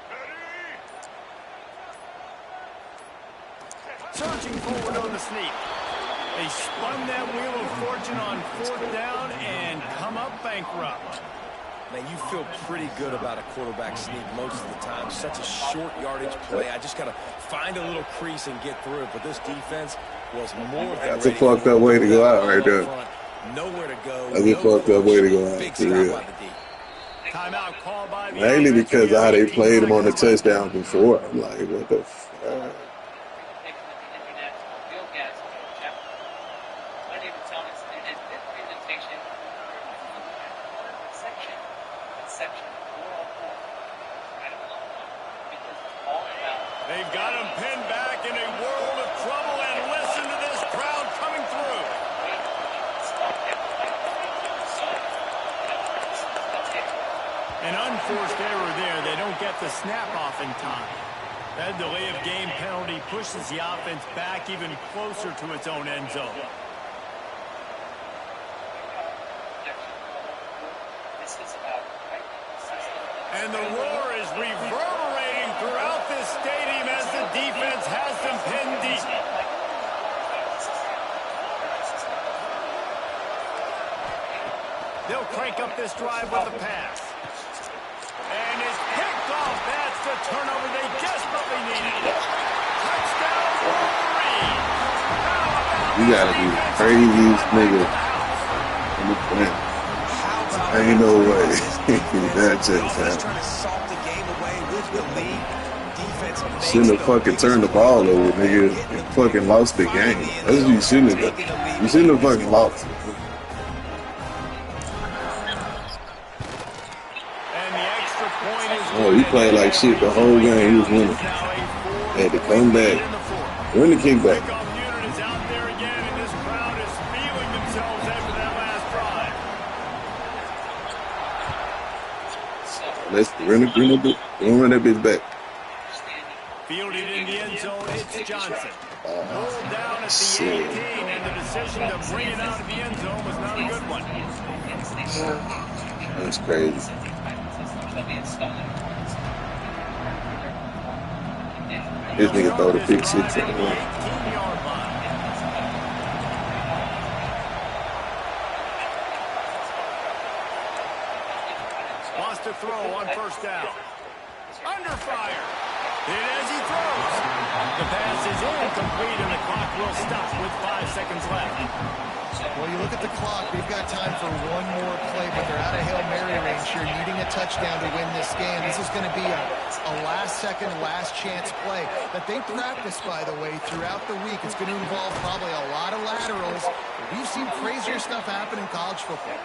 Ready? Surging forward on the sneak. They spun that wheel of fortune on fourth down and come up bankrupt. Man, you feel pretty good about a quarterback sneak most of the time. Such a short yardage play. I just got to find a little crease and get through it. But this defense was more than That's a fucked up way to go out right there. Nowhere to go. That's a fucked up way to go out. Big stop by the D. Timeout call by the Mainly offense. because of how they played him on the touchdown before. I'm like, what the fuck? They've got him pinned back in a world of trouble, and listen to this crowd coming through. An unforced error there. They don't get the snap off in time. That delay of game penalty pushes the offense back even closer to its own end zone. And the roar is reverberating throughout this stadium as the defense has them pinned deep. They'll crank up this drive with the pass. And it's picked off. That's the turnover they desperately needed. Touchdown, Wolverine. You gotta be the craziest nigga in the planet. Ain't no way. That just happened. Shouldn't have fucking turned the ball over, nigga, and fucking lost the game. That's what you shouldn't have done. You shouldn't have fucking lost it. And the extra point is Oh, he played like shit the whole game. He was winning. Had to come back. Win the kickback. Kickoff unit is out there again, and this crowd is feeling themselves after that last drive. Let's run that bitch back. Fielded in the end zone, it's Johnson. Rolled down at the Shit. 18, and the decision to bring it out of the end zone was not a good one. That's crazy. This nigga throw the pick six at the one. 18-yard line. Wants to throw on first down. Under fire. Hit as he throws. The pass is incomplete, and the clock will stop with 5 seconds left. Well, you look at the clock, we've got time for one more play, but they're out of Hail Mary range here, needing a touchdown to win this game. This is going to be a last-second, last-chance play that they practice, by the way, throughout the week. It's going to involve probably a lot of laterals. We've seen crazier stuff happen in college football.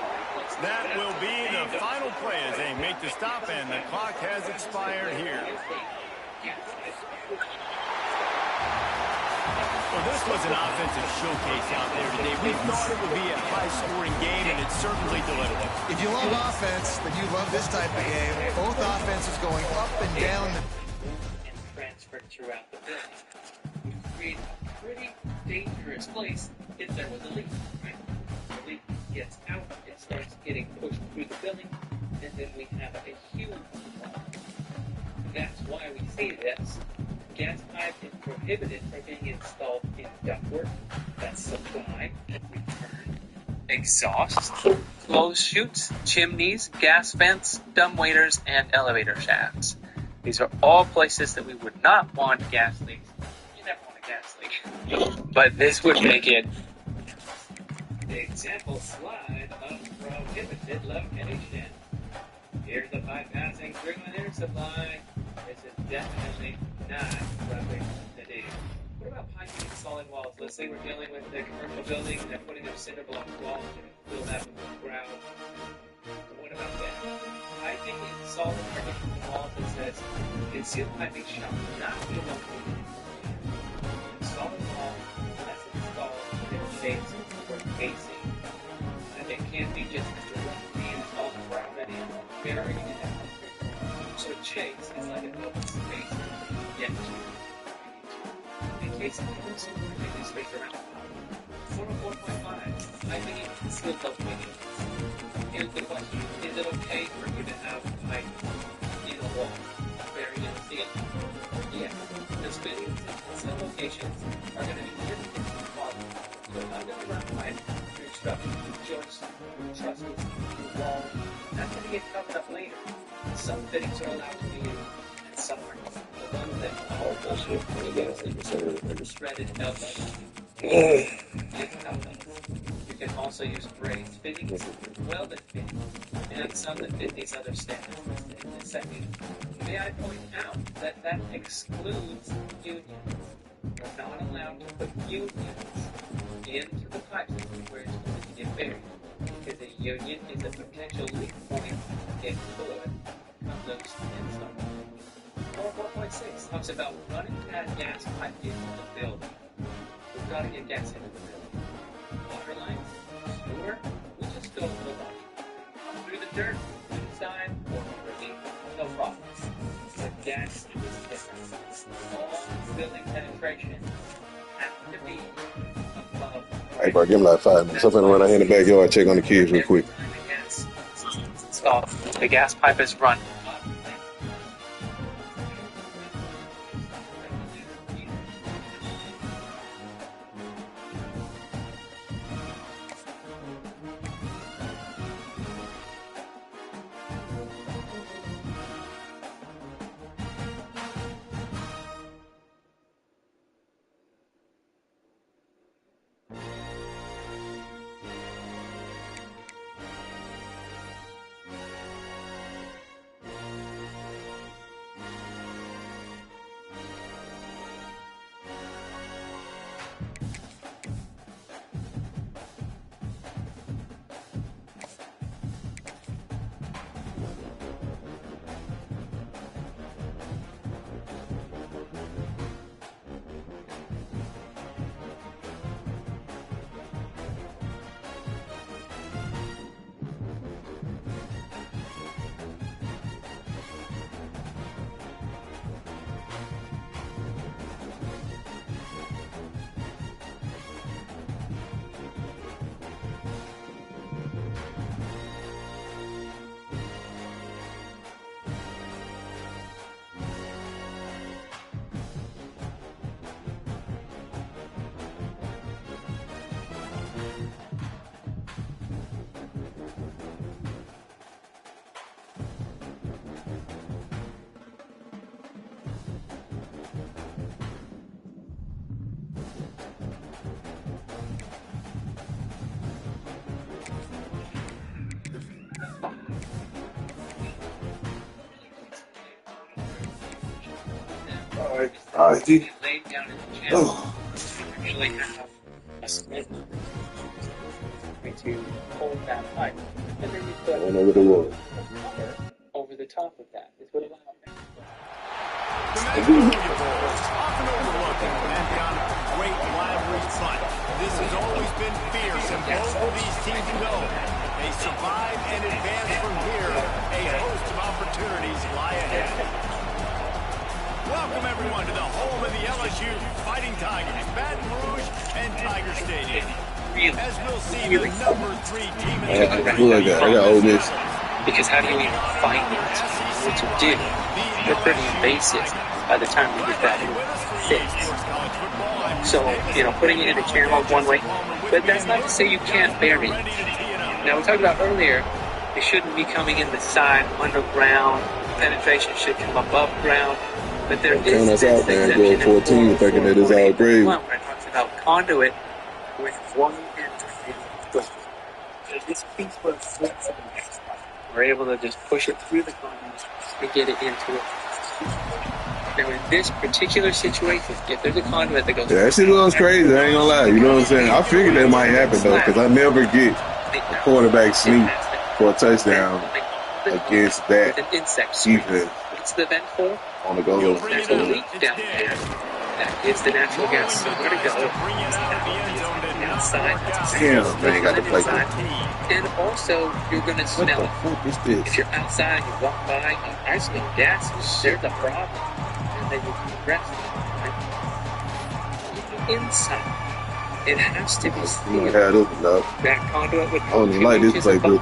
That will be the final play as they make the stop, and the clock has expired here. Well, this was an offensive showcase out there today. We thought it would be a high-scoring game, and it certainly delivered. If you love offense, then you love this type of game. Both offenses going up and down. And transferred throughout the building. We create a pretty dangerous place if there was a leak, right? The leak gets out, it starts getting pushed through the building, and then we have a huge problem. That's why we see this. Gas pipe is prohibited from being installed in ductwork that supply, return, exhausts, closed chutes, chimneys, gas vents, dumbwaiters, and elevator shafts. These are all places that we would not want gas leaks. You never want a gas leak. But this would make it the example slide of prohibited location. Here's the bypassing through an air supply. This is definitely not what we want to do. What about piping in solid walls? Let's say we're dealing with a commercial building and they're putting up cinder block walls and fill that with ground. What about that? Piping in solid partition walls that says concealed piping shall not be located in solid wall unless installed in shapes or casing. And it can't be just directly installed gravity or burying it out. So chase is like an open space to get to. In case of also making space around. 404.5, piping in concealed locations. Here's the question. Is it okay for you to have pipe in a wall buried in the ceiling? Yes. The spinning in some locations are going to be different from the bottom. So underground pipe, your structure, joists, trusses, walls, that's going to get covered up later. Some fittings are allowed to be used, and some are not. The ones that are bullshit when you get a threaded outlets. You can also use raised fittings, welded fittings, and some that fit these other standards listed in this section. May I point out that that excludes unions. We're not allowed to put unions into the pipe system where it's going to get buried, because a union is a potential leak point if fluid comes loose in some. 4.6 talks about running that gas pipe into the building. We've got to get gas into the building. Water lines, sewer, we just go to the water. Through the dirt, inside, or underneath, no problem. But gas is different. All building penetration has to be above. Hey, bro, give him like 5 minutes. I'm finna run out here in the backyard, check on the kids real quick. The gas pipe is run. All right. laid down in the channel. Oh. You actually have a slit to hold that pipe. And then you I put don't know what it was. cover over the top of that. This would allow The Magnolia Bowl, often overlooked and commended on a great rivalry front. This has always been fierce, and both of these teams know they survive and advance from here. A host of opportunities lie ahead. Welcome, everyone, to the home of the LSU Fighting Tigers, Baton Rouge and Tiger Stadium. As we'll see, the number 3 team in the Who I got? I got Ole Miss. because how do you even find it? What to do? They're pretty invasive by the time you get that fixed. So, putting it in a channel one way, but that's not to say you can't bury it. Now, we talked about earlier, it shouldn't be coming in the side, underground, penetration should come above ground, but there Count is us out, man. Go 14 thinking that it's all gravy. Where it talks about conduit with one end to this piece was flexible. We're able to just push it through the conduit and get it into it. Now, in this particular situation, if there's a conduit that goes... Yeah, that shit was crazy. I ain't gonna lie. You know what I'm saying? I figured that might happen, though, because I never get a quarterback sneak for a touchdown against that an insect defense What's the vent for? on the goal. There's a leak down there that gives the natural gas somewhere to go. Outside. Damn, man, got to play good. And also, you're going to What smell the it. fuck is this? If you're outside and you walk by, I smell gas, there's a problem. And then you can rest. Inside, it has to be You might sealed. have this one, dog. That conduit would I don't even like this playbook.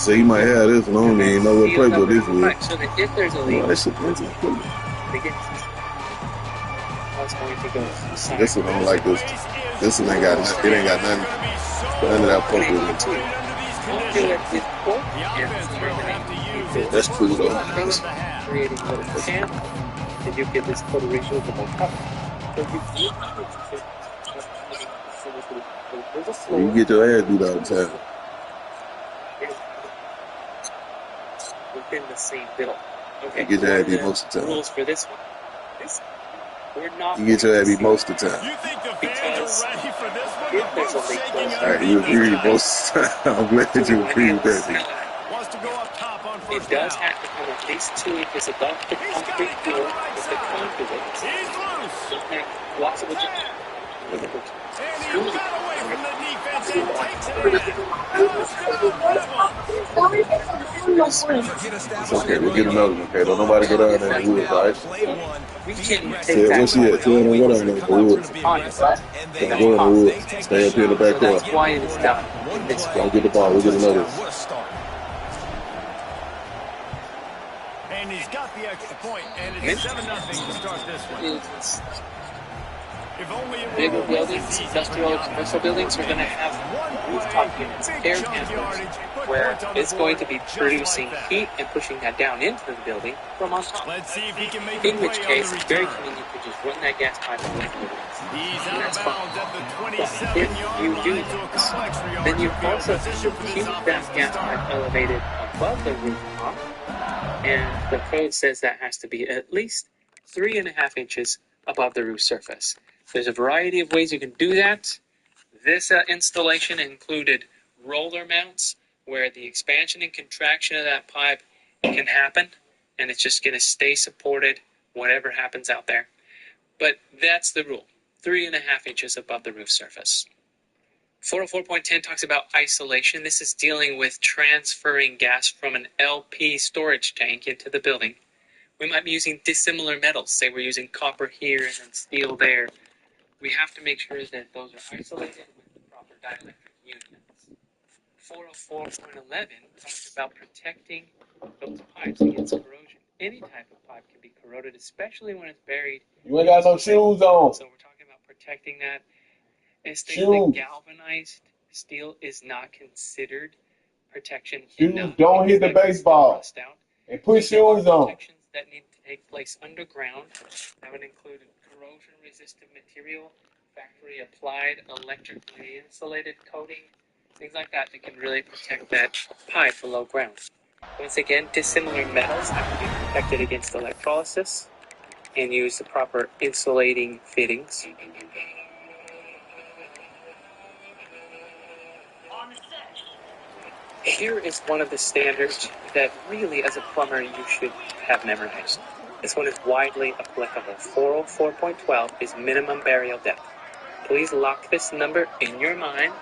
So you might have this one. I don't even know what playbook this is. So that if there's a Oh, leak, that shit fancy. it's going to go inside. This one I don't like this. This one ain't got nothing. It ain't got nothing. None of that fuck with it. Conduit is port and terminating. That's cool though. Creating a little pan, and you get this photoresolvable cover. So there's a floor. You get your ass beat all the time. Within the same build. Okay. You get your ass beat most of the time. Rules for this one. We're not. You get your ass beat most of the time. You think the fans are ready for this one? If there's a leak, Alright, you agree most of the time. I'm glad you agree with that. Wants to go up top on it first does down. have to come at least 2 inches above the concrete floor with the conduit. He's loose. Okay, lots of it. And he got away from the defense and takes it in. It's okay, we'll get another one, okay? Don't nobody go down there in the woods, alright? We can't Yeah, take where she at? Tell them to go down there in the woods. conduit. Don't go in the woods. Stay up here in the back So that's corner. why it is done in this way. Don't get the ball, we'll get another one. And he's got the extra point, and it's 7-0 to start this one. It's If only it were bigger always buildings, this easy. industrial or commercial buildings are going to have rooftop units, air handlers, where it's going to be producing heat and pushing that down into the building from on top. Let's see if he can make In it which way case, on it's the very return. convenient to just run that gas pipe away from the buildings. He's out of That's fine. bounds at the But 27-yard if you do line to a this, complex 3 then you yard also field position for keep this that offense to gas start. pipe elevated above the rooftop, and the code says that has to be at least 3.5 inches above the roof surface. There's a variety of ways you can do that. This installation included roller mounts where the expansion and contraction of that pipe can happen, and it's just going to stay supported whatever happens out there. But that's the rule, 3.5 inches above the roof surface. 404.10 talks about isolation. This is dealing with transferring gas from an LP storage tank into the building. We might be using dissimilar metals. Say we're using copper here and then steel there. We have to make sure that those are isolated with the proper dielectric unions. 404.11 talks about protecting those pipes against corrosion. Any type of pipe can be corroded, especially when it's buried. You ain't got no shoes on. So we're talking about protecting that. And stating that Shoes. galvanized steel is not considered protection. Shoes enough don't hit because the that can baseball. rust out. And put There are shoes on. protections that need to take place underground. That would include corrosion-resistant material, factory-applied, electrically insulated coating, things like that that can really protect that pipe below ground. Once again, dissimilar metals have to be protected against electrolysis. and use the proper insulating fittings. Here is one of the standards that really, as a plumber, you should have memorized. This one is widely applicable. 404.12 is minimum burial depth. Please lock this number in your mind.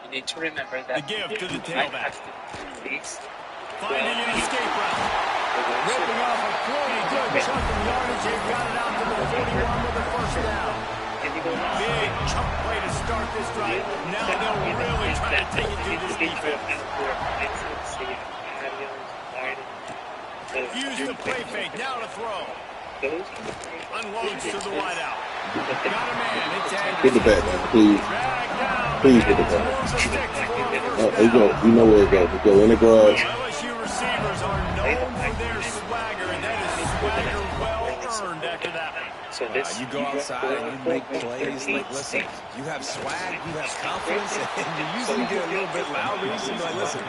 You need to remember that. The give to the tailback. Please. Finding an escape route. Ripping off a pretty good chunk of yardage. They've got it out to the 41 with the first down. Big chunk play to start this drive. Now they'll really try to take it to this defense. Use the play fake. Now to throw. Unloads to the wideout. Got a man. It's Anderson. Hit the back, man, please. Please hit the back. You know where it goes. It go in the garage. LSU receivers are known for their swagger, and that is swagger well earned after that one. So this, You go outside and you make plays. Like, listen, you have swag, you have confidence, and you usually get a little bit louder. You usually like, listen,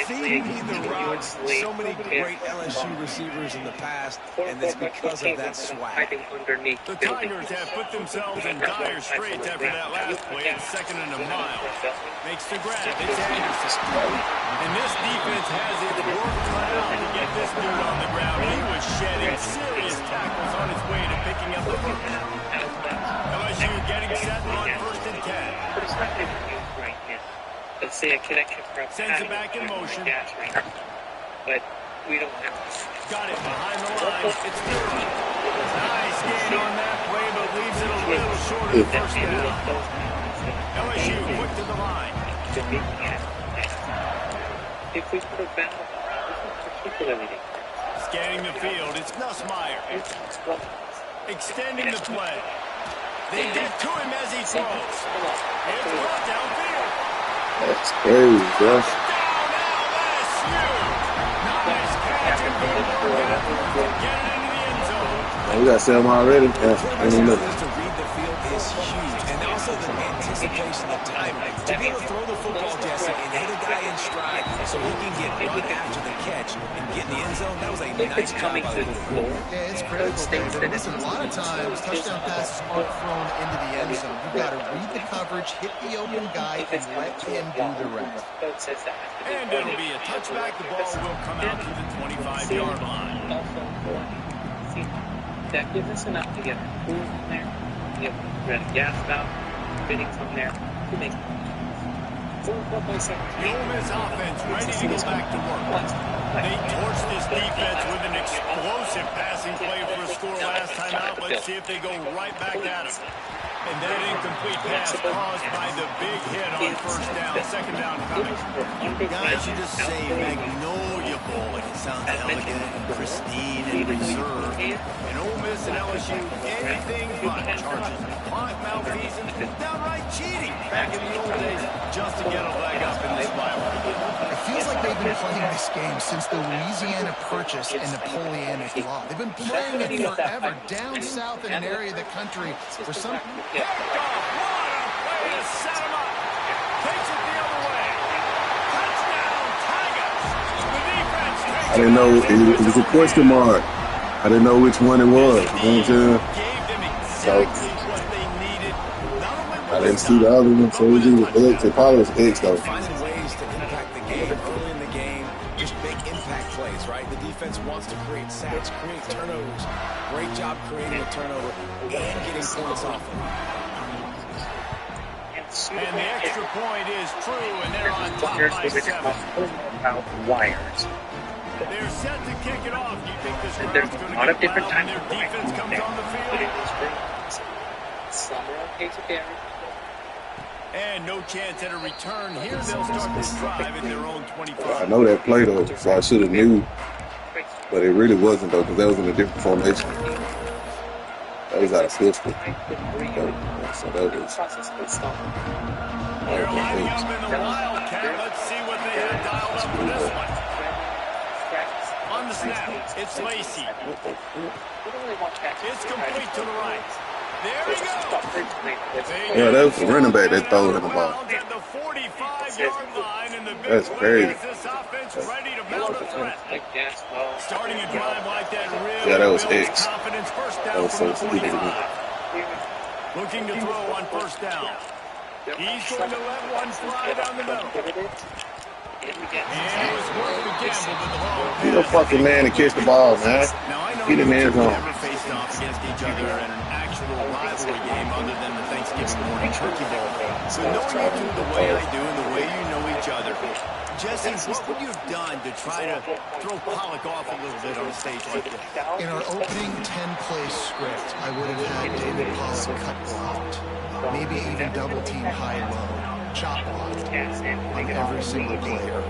feed me the rock. So many great LSU receivers in the past, and it's because of that swag. underneath The Tigers have put themselves in dire straits after that last play at 2nd and a mile. Makes the grab. It's Anderson. And this defense has its work cut out to get this dude on the ground. He was shedding serious tackles on his way to picking up the first down. LSU getting set on 1st and 10. Let's say a connection from Sends it back in motion. But we don't have Got it behind the line. It's Durham. Nice gain on that play, but leaves it a little short of the first down. LSU quick to the line. If we put a battle, particularly Scanning the field, it's Nussmeier. Extending the play. They get to him as he throws. It's brought downfield. That's crazy, bro. Down LSU. Nice catch and good work. Get it into the end zone. Man, we got Sam already. The purpose to read the field is huge, and also the anticipation of timing. To be able to throw the football, Jesse, and hit a guy in stride so he can get run after the catch and get in the end zone, that was a nice job by the quarterback. Yeah, it's critical, David. Listen, a lot of times, touchdown passes aren't thrown into the end zone. You've got to read the coverage, hit the open guy, and let him do the rest. And it'll be a touchback. The ball will come out to the 25-yard line. That gives us enough to get food from there, get rid of gas valve, fittings from there, to make it. The Ole Miss offense ready to go back to work. They torched this defense with an explosive passing play for a score last time out. Let's see if they go right back at him. And that incomplete pass caused by the big hit on first down, second down coming. Guys, you just say Magnolia-Bowl like it sounds elegant and pristine and reserved. And Ole Miss and LSU, anything but charges of clock malfeasance, downright cheating back in the old days just to get a leg up in this rivalry. It feels like they've been playing this game since the Louisiana Purchase and Napoleonic Law. They've been playing it forever down south in an area of the country where some... Picked off. What a play to set him up. Takes it the other way. Touchdown, Tigers. The defense takes I didn't know it was a question mark. I didn't know which one it was. You know what I'm saying? Gave them exactly what they needed. Not only I didn't see the other one, so it was either X. It probably was X, though. Finding ways to impact the game early in the game, just make impact plays, right? The defense wants to create sacks, create turnovers. Great job creating a turnover and getting points off of it. And the extra point is true, and they're on top by 7. Wires. They're set to kick it off. Do you think this There's crowd's going a to lot of get different loud when types their of defense comes on the field? Some are okay to carry. And no chance at a return here. They'll start this drive at their own 25. I know that play, though, so I should have knew. But it really wasn't, though, because that was in a different formation. That was out of pistol. So that was... They're lining up in the Wildcat. Let's see what they have dialed up for this one. On the snap, it's Lacey. It's complete to the right. There we go. Yeah, that was the running back that threw him the ball. At the 45-yard line, and the big That's play crazy. is this offense ready to mount a threat. Starting a drive like that really Yeah, that was builds X. confidence defense first That down was from so the stupid. 45. Looking to throw on first down. He's going to let one fly down the middle. And it was worth the gamble, but the ball Be the fucking man to catch the ball, man. Now, I know Get in the end you zone. never faced off against each other in an actual rivalry game other than the Thanksgiving morning turkey bowl. So knowing you two the way I do and the way you know each other, Jesse, what would you have done to try to throw Pollock off a little bit on a stage like this? In our opening 10-play script, I would have had David Pollock cut blocked, maybe even double team high-low, chop blocked on every single play early.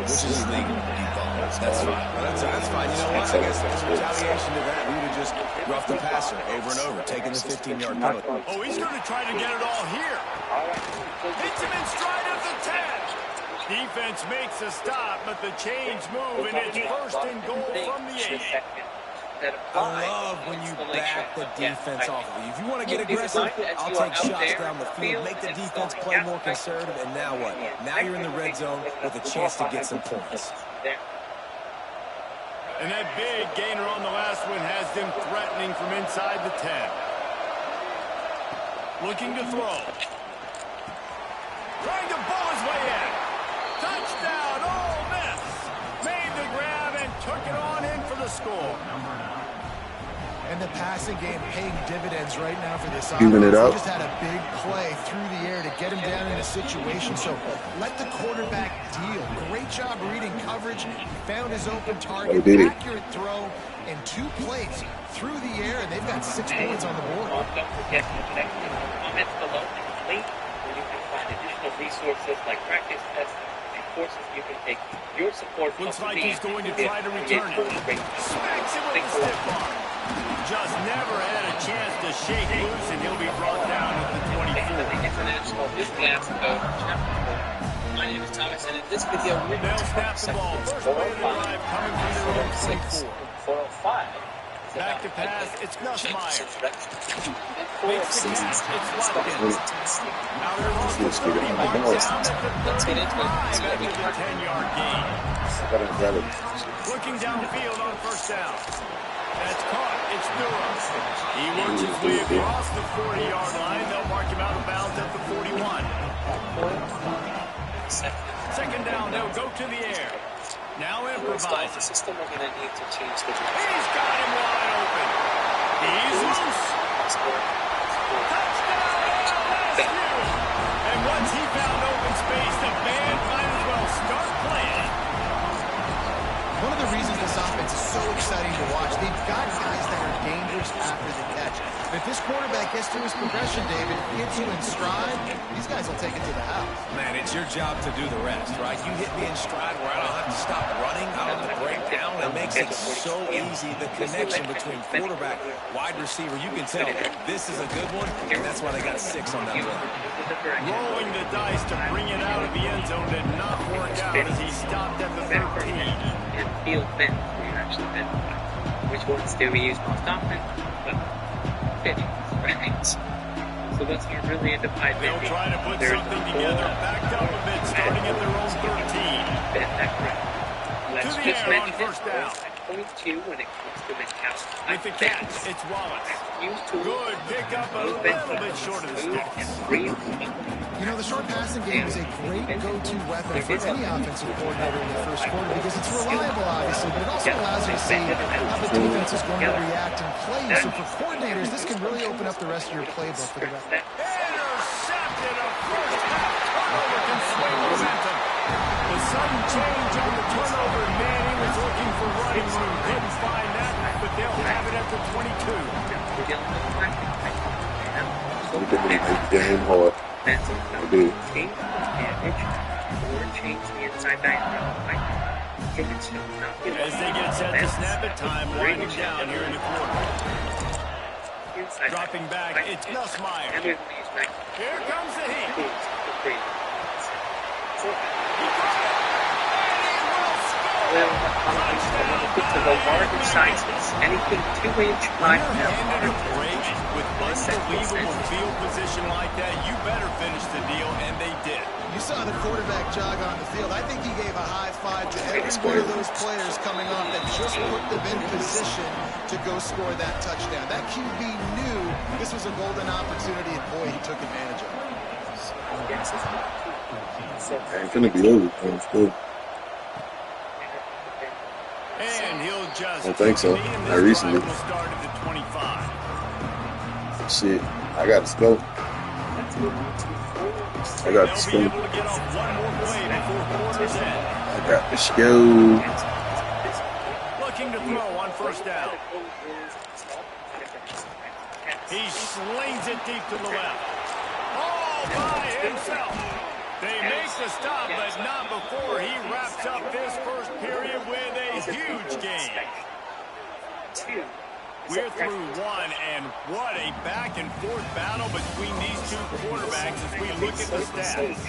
Which is legal. That's fine. That's fine. You know what? I guess in retaliation to that, we would have just roughed the passer over and over, taking the 15-yard penalty. Oh, he's going to try to get it all here. Hits him in stride of the 10. Defense makes a stop, but the chains move, and it's first and goal from the 8. I love when you back the defense off of you. If you want to get aggressive, I'll take shots down the field, make the defense play more conservative, and now what? Now you're in the red zone with a chance to get some points. And that big gainer on the last one has them threatening from inside the 10. Looking to throw. Trying to bowl his way in. Touchdown, Ole Miss. Made the grab and took it on in for the score. And the passing game paying dividends right now for this Giving it offense. up. They just had a big play through the air to get him down in a situation. So let the quarterback deal. Great job reading coverage. Found his open target. Oh, did he? Accurate throw and 2 plays through the air, and they've got 6 points on the board. Don't forget to check the comments below and link where you can find additional resources like practice tests and courses you can take. Your support Looks helps like me he's going to create try to return it. great. Smacks him with the stiff arm. Just never had a chance to shake loose, and he'll be brought down at the 24. International Disclass Code. My name is Thomas, and in this video, we're going They'll to snap the ball. First way to the drive coming from their own 24. 405. Back to pass, it's Nussmeier. Makes the catch, it's Watkins. Now they're on the 30, mark down at the 35 after the 10-yard gain. Looking downfield on first down. That's caught, it's Durham. He works his way across the 40-yard line. They'll mark him out of bounds at the 41. Second down, they'll go to the air. Now improvise. The system we're going to need to change the He's got him wide open. He's loose. Touchdown, LSU. And once he found open space, the band might as well start playing. One of the reasons this offense is so exciting to watch, they've got guys that are dangerous after the catch. If this quarterback gets to his progression, David, gets you in stride, these guys will take it to the house. Man, it's your job to do the rest, right? You hit me in stride where I don't have to stop running. I don't have to break down. It makes it so easy. The connection between quarterback, wide receiver, you can tell this is a good one, and that's why they got 6 on that run. Rolling the dice to bring it out of the end zone did not work out as he stopped at the 13. And field bend, actually bend. Which ones do we use most often? Well, pitching, right? So let's get really into pipe They'll bending. try to put something together, backed up a bit, starting at their own 13. Bend that correct. Let's To the just air on mention first it. down. Point 2 when it comes to mentality. With the catch, it's Wallace. Use tools. Good pick up a little bit short of the sticks. You know, the short passing game is a great go-to weapon for any offensive coordinator in the first quarter because it's reliable, obviously, but it also allows you to see how the defense is going to react and play. So for coordinators, this can really open up the rest of your playbook for the rest. Intercepted. A first half turnover can sway momentum. The sudden change on the turnover, man, he was looking for running room. Couldn't find that, but they'll have it at the 22. We did really make the game hard. We did. As they get set to snap it, time winding down here in the quarter. Dropping back, it's Nussmeier. Here comes the heat. To the larger sizes, anything 2-inch high. Handed a break with unbelievable field position like that. You better finish the deal, and they did. You saw the quarterback jog on the field. I think he gave a high five to every one of those players coming off that just put them in position to go score that touchdown. That QB knew this was a golden opportunity, and boy, he took advantage of it. Ain't gonna be over. Let's go. And he'll just I don't think so. Not recently. will start at the 25. Shit, I got to go. I got to They'll be go. able to get off one more play before quarter's end. I got to go. Looking to throw on first down. He slings it deep to the left. All by himself. They make the stop, but not before he wraps up this first period with a huge gain. We're through one, and what a back-and-forth battle between these two quarterbacks as we look at the stats.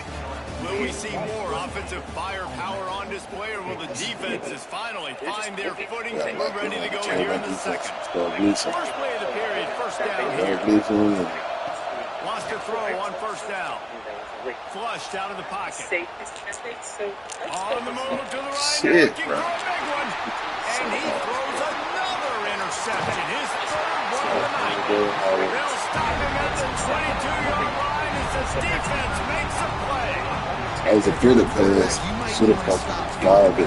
Will we see more offensive firepower on display, or will the defenses finally find their footing? We're ready to go here in the second. First play of the period, first down here. Wants to throw on first down. Flushed out of the pocket. On the move to the right. Shit, looking bro. for a big one. And he throws another interception. His third one of the night. They'll stop him at the 22-yard line as this defense makes a play. That was a good pass. Should have fucking fired it.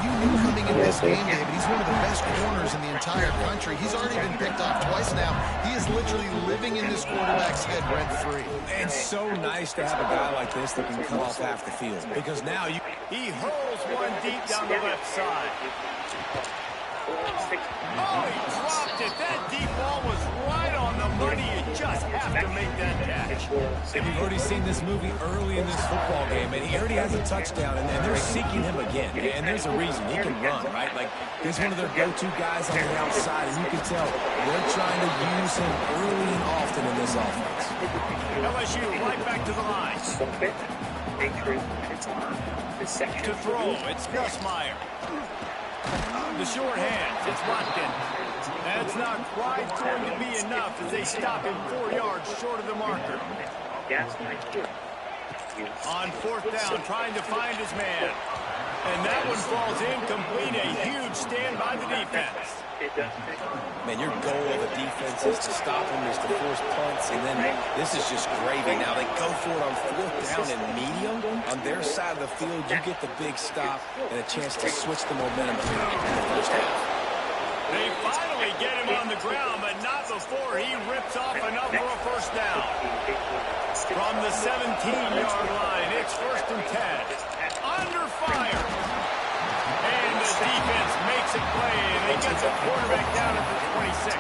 You knew coming into this game, David, he's one of the best corners in the entire country. He's already been picked off twice now. He is literally living in this quarterback's head rent-free. And so nice to have a guy like this that can cut off half the field. Because now you... He hurls one deep down the left side. Oh, he dropped it. That deep ball was right on the money. You just have to make that catch. And you've already seen this movie early in this football game, and he already has a touchdown, and they're seeking him again. And there's a reason. He can run, right? Like, he's one of their go-to guys on the outside, and you can tell they're trying to use him early and often in this offense. LSU right back to the line. To throw, it's Nussmeier. The short hands, it's Watkins. That's not quite going to be enough as they stop him 4 yards short of the marker. On fourth down, trying to find his man. And that one falls incomplete. A huge stand by the defense. Man, your goal of a defense is to stop him, is to force punts, and then this is just gravy. Now they go for it on fourth down and medium. On their side of the field, you get the big stop and a chance to switch the momentum here in the first half. They finally get him on the ground, but not before he rips off enough for a first down. From the 17-yard line, it's first and 10. Under fire. And the defense makes a play, and they get the quarterback down at the 26.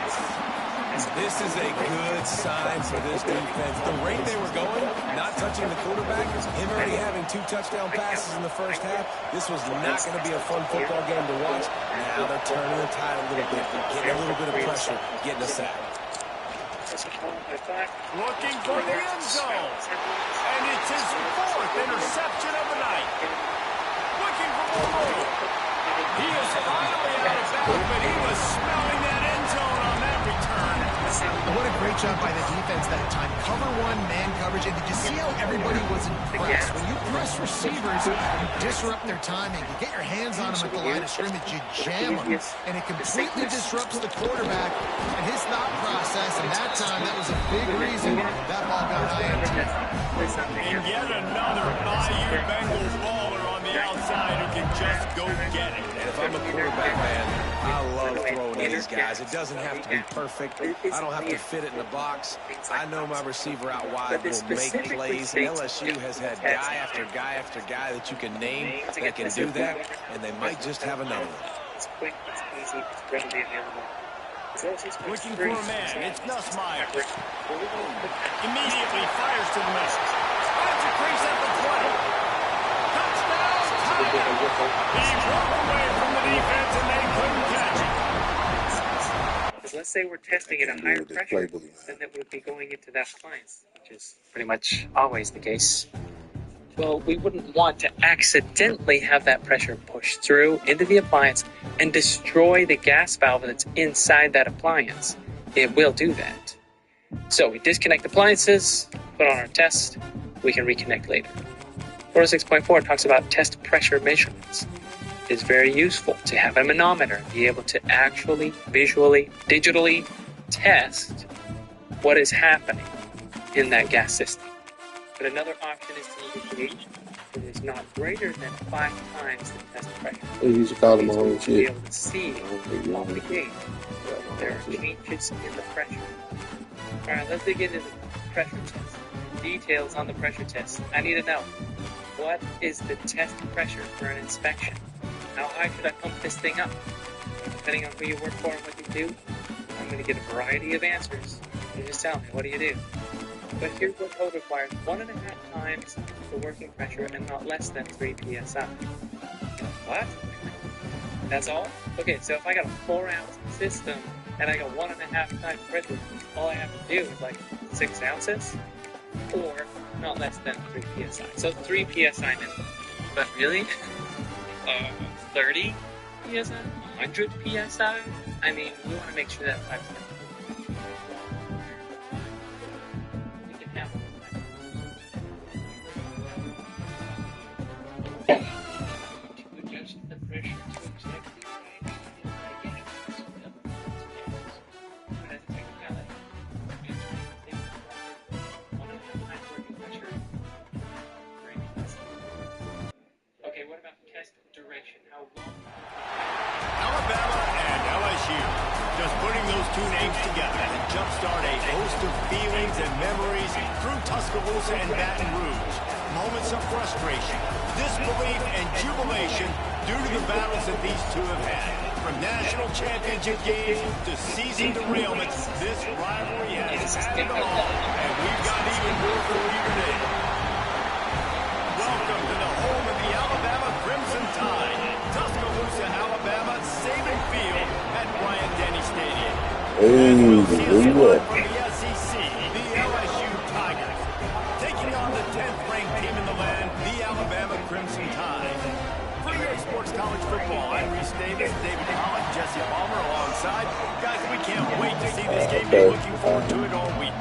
This is a good sign for this defense. The rate they were going, not touching the quarterback, him already having 2 touchdown passes in the first half, this was not going to be a fun football game to watch. Now they're turning the tide a little bit, getting a little bit of pressure, getting a sack. Looking for the end zone. And it's his 4th interception of the night. Looking for more room. He is finally out of bounds, but he was smelling that end zone on that return. What a great job by the defense that time. Cover one, man coverage, and did you see how everybody was impressed? When you press receivers, you disrupt their timing. You get your hands on them at the line of scrimmage, you jam them, and it completely disrupts the quarterback and his thought process, and that time, that was a big reason that ball got INT. And yet another Bayou Bengals baller on the outside who can just go get it. And if I'm a quarterback, man, I love throwing to these guys. It doesn't have to be perfect. I don't have to fit it in the box. I know my receiver out wide will make plays. And LSU has had guy after guy after guy that you can name that can do that, and they might just have another one. Looking for a man, it's Nussmeier. Immediately fires to the middle. Finds a crease at the 20. Touchdown, Tiger! He broke away from the defense and they couldn't catch him. Let's say we're testing at a higher pressure, then it would be going into that appliance, which is pretty much always the case. Well, we wouldn't want to accidentally have that pressure push through into the appliance and destroy the gas valve that's inside that appliance. It will do that. So we disconnect appliances, put on our test, we can reconnect later. 406.4 talks about test pressure measurements. is very useful to have a manometer, be able to actually, visually, digitally test what is happening in that gas system. But another option is to use a gauge that is not greater than 5 times the test pressure. You should call them on To be shit. able to see on the gauge there are changes in the pressure. Alright, let's dig into the pressure test. Details on the pressure test. I need to know, what is the test pressure for an inspection? How high should I pump this thing up? Depending on who you work for and what you do, I'm going to get a variety of answers. You just tell me, what do you do? But here's what code requires: 1.5 times the working pressure and not less than 3 psi. What? That's all? Okay, so if I got a 4-ounce system and I got 1.5 times pressure, all I have to do is like 6 ounces or not less than 3 psi. So 3 psi minimum. But really? 30 psi? 100 psi? I mean, we want to make sure that 5 seconds. Alabama and LSU. Just putting those two names together and jumpstart a host of feelings and memories through Tuscaloosa and Baton Rouge. Moments of frustration, disbelief, and jubilation due to the battles that these two have had. From national championship games to season derailments, this rivalry has had it all, and we've got even more for you today. Welcome to the home of the Alabama Crimson Tide, Tuscaloosa, Alabama, Saban Field at Bryant-Denny Stadium. From the SEC, the LSU Tigers, taking on the 10th ranked team in the land, the Alabama Crimson Tide. For EA Sports College Football, I'm Reese Davis, David Holland, Jesse Palmer alongside. Guys, we can't wait to see this game. We're looking forward to it all week.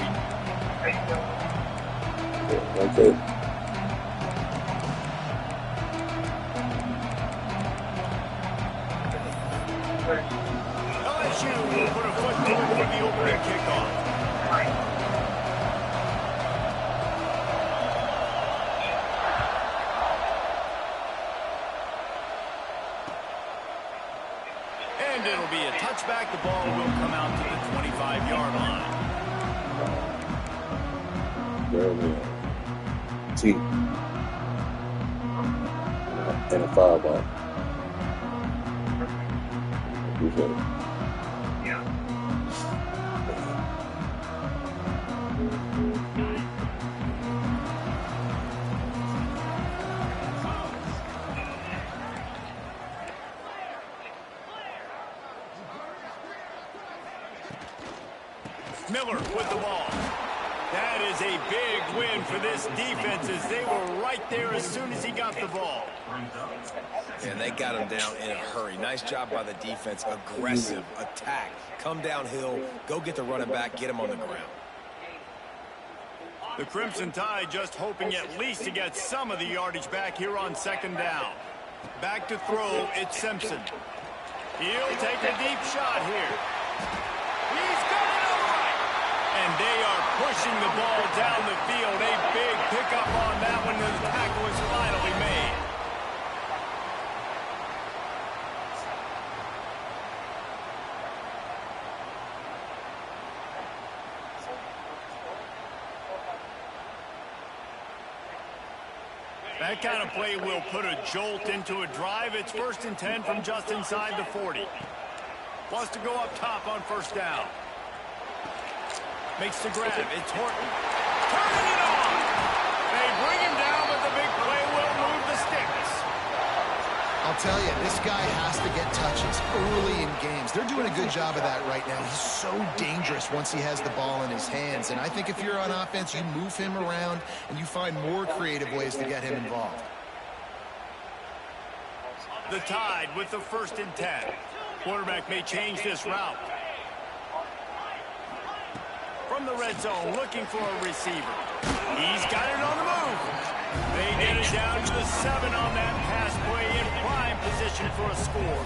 Okay. LSU will put a foot forward for the opening kickoff. And it'll be a touchback. The ball will come out to the 25-yard line. T. And a 5-ball. Appreciate it. Miller with the ball. That is a big win for this defense as they were right there as soon as he got the ball. And they got him down in a hurry. Nice job by the defense. Aggressive attack. Come downhill. Go get the running back. Get him on the ground. The Crimson Tide just hoping at least to get some of the yardage back here on 2nd down. Back to throw, it's Simpson. He'll take a deep shot here. He's got it all right. And they are pushing the ball down the field. A big pickup on that one when the tackle is finally made. That kind of play will put a jolt into a drive. It's 1st and 10 from just inside the 40. Wants to go up top on 1st down. Makes the grab. It's Horton. Turning it on. They bring him down, but the big play will move the sticks. I'll tell you, this guy has to get touches early in games. They're doing a good job of that right now. He's so dangerous once he has the ball in his hands. And I think if you're on offense, you move him around and you find more creative ways to get him involved. The Tide with the 1st and 10. Quarterback may change this route. From the red zone, looking for a receiver. He's got it on the move. They get it down to the 7 on that pass play in prime position position for a score.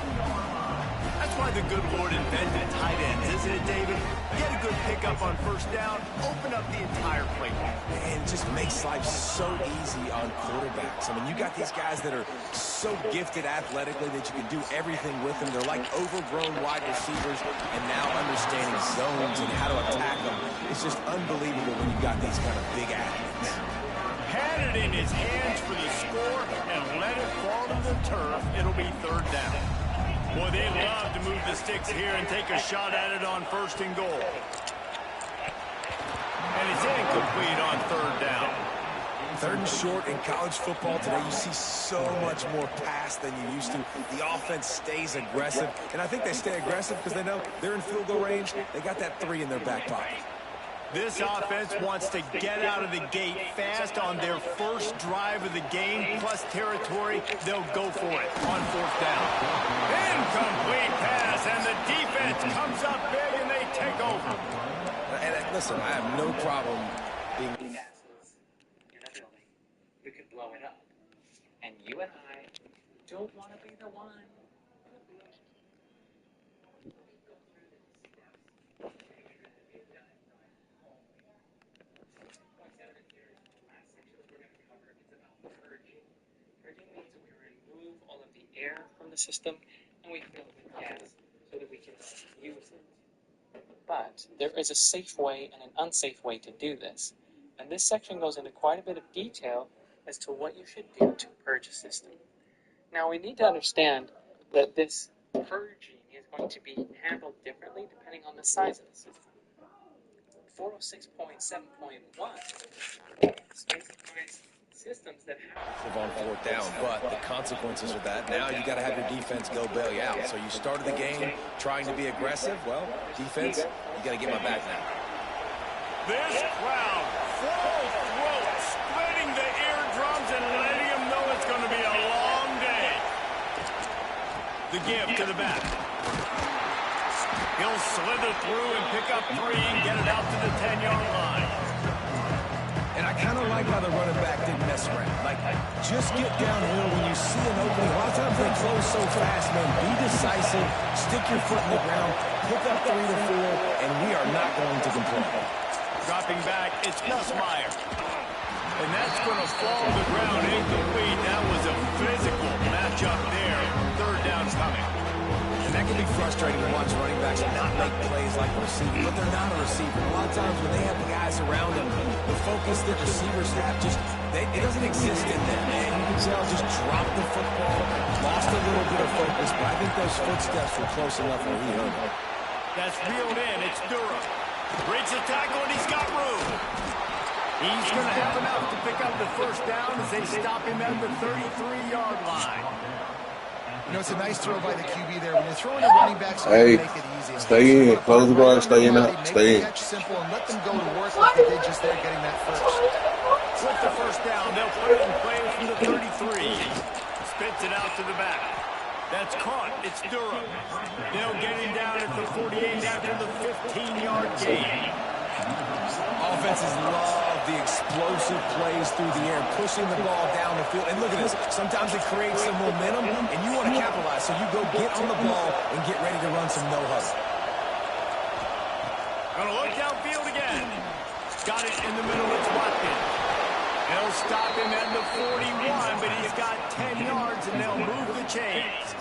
That's why the good Lord invented tight ends, isn't it, David? Get a good pickup on first down, open up the entire playbook. And it just makes life so easy on quarterbacks. I mean, you got these guys that are so gifted athletically that you can do everything with them. They're like overgrown wide receivers, and now understanding zones and how to attack them. It's just unbelievable when you got these kind of big athletes. Had it in his hands for the score and let it fall to the turf. It'll be third down. Boy, they love to move the sticks here and take a shot at it on first and goal. And it's incomplete on third down. Third and short in college football today, you see so much more pass than you used to. The offense stays aggressive, and I think they stay aggressive because they know they're in field goal range. They got that 3 in their back pocket. This offense wants to get out of the gate fast on their first drive of the game, plus territory. They'll go for it on fourth down. Incomplete pass, and the defense comes up big, and they take over. And listen, I have no problem being... in a building, we could blow it up. And you and I don't want to be the one. Air from the system, and we fill it with gas so that we can use it. But there is a safe way and an unsafe way to do this. And this section goes into quite a bit of detail as to what you should do to purge a system. Now we need to understand that this purging is going to be handled differently depending on the size of the system. 406.7.1 specifies systems that have on fourth down, but the consequences of that, now you got to have your defense go bail you out. So you started the game trying to be aggressive. Well, defense, you got to get my back now. This crowd, full throat, splitting the eardrums and letting them know it's going to be a long day. The give to the back. He'll slither through and pick up 3 and get it out to the 10-yard line. And I kind of like how the running back didn't mess around. Like, just get downhill when you see an opening. A lot of times they close so fast, man. Be decisive, stick your foot in the ground, pick up 3 to 4, and we are not going to complain. Dropping back, it's Nussmeier. And that's going to fall to the ground incomplete. That was a physical matchup there. Third down coming. And that can be frustrating to watch running backs not make plays like a receiver, but they're not a receiver. A lot of times when they have the guys around them, the focus that receivers have it doesn't exist in them, man. You can tell just dropped the football, lost a little bit of focus, but I think those footsteps were close enough where he heard it. That's reeled in. It's Durham. Breaks the tackle, and he's got room. He's going to have enough to pick up the first down as they stop him at the 33-yard line. You know, it's a nice throw by the QB there. When you're throwing a running back, so Hey, make it easy. stay in. Close the bar, stay in up. Stay in. Catch simple and let them go to work like they did just there getting that first. With the first down, they'll put it in play from the 33. Spits it out to the back. That's caught. It's Durham. They'll get him down at the 48 after the 15-yard gain. Offenses love the explosive plays through the air, pushing the ball down the field. And look at this. Sometimes it creates some momentum, and you want to capitalize. So you go get on the ball and get ready to run some no-huddle. Gonna look downfield again. Got it in the middle. It's Watkins. They'll stop him at the 41, but he's got 10 yards, and they'll move the chains.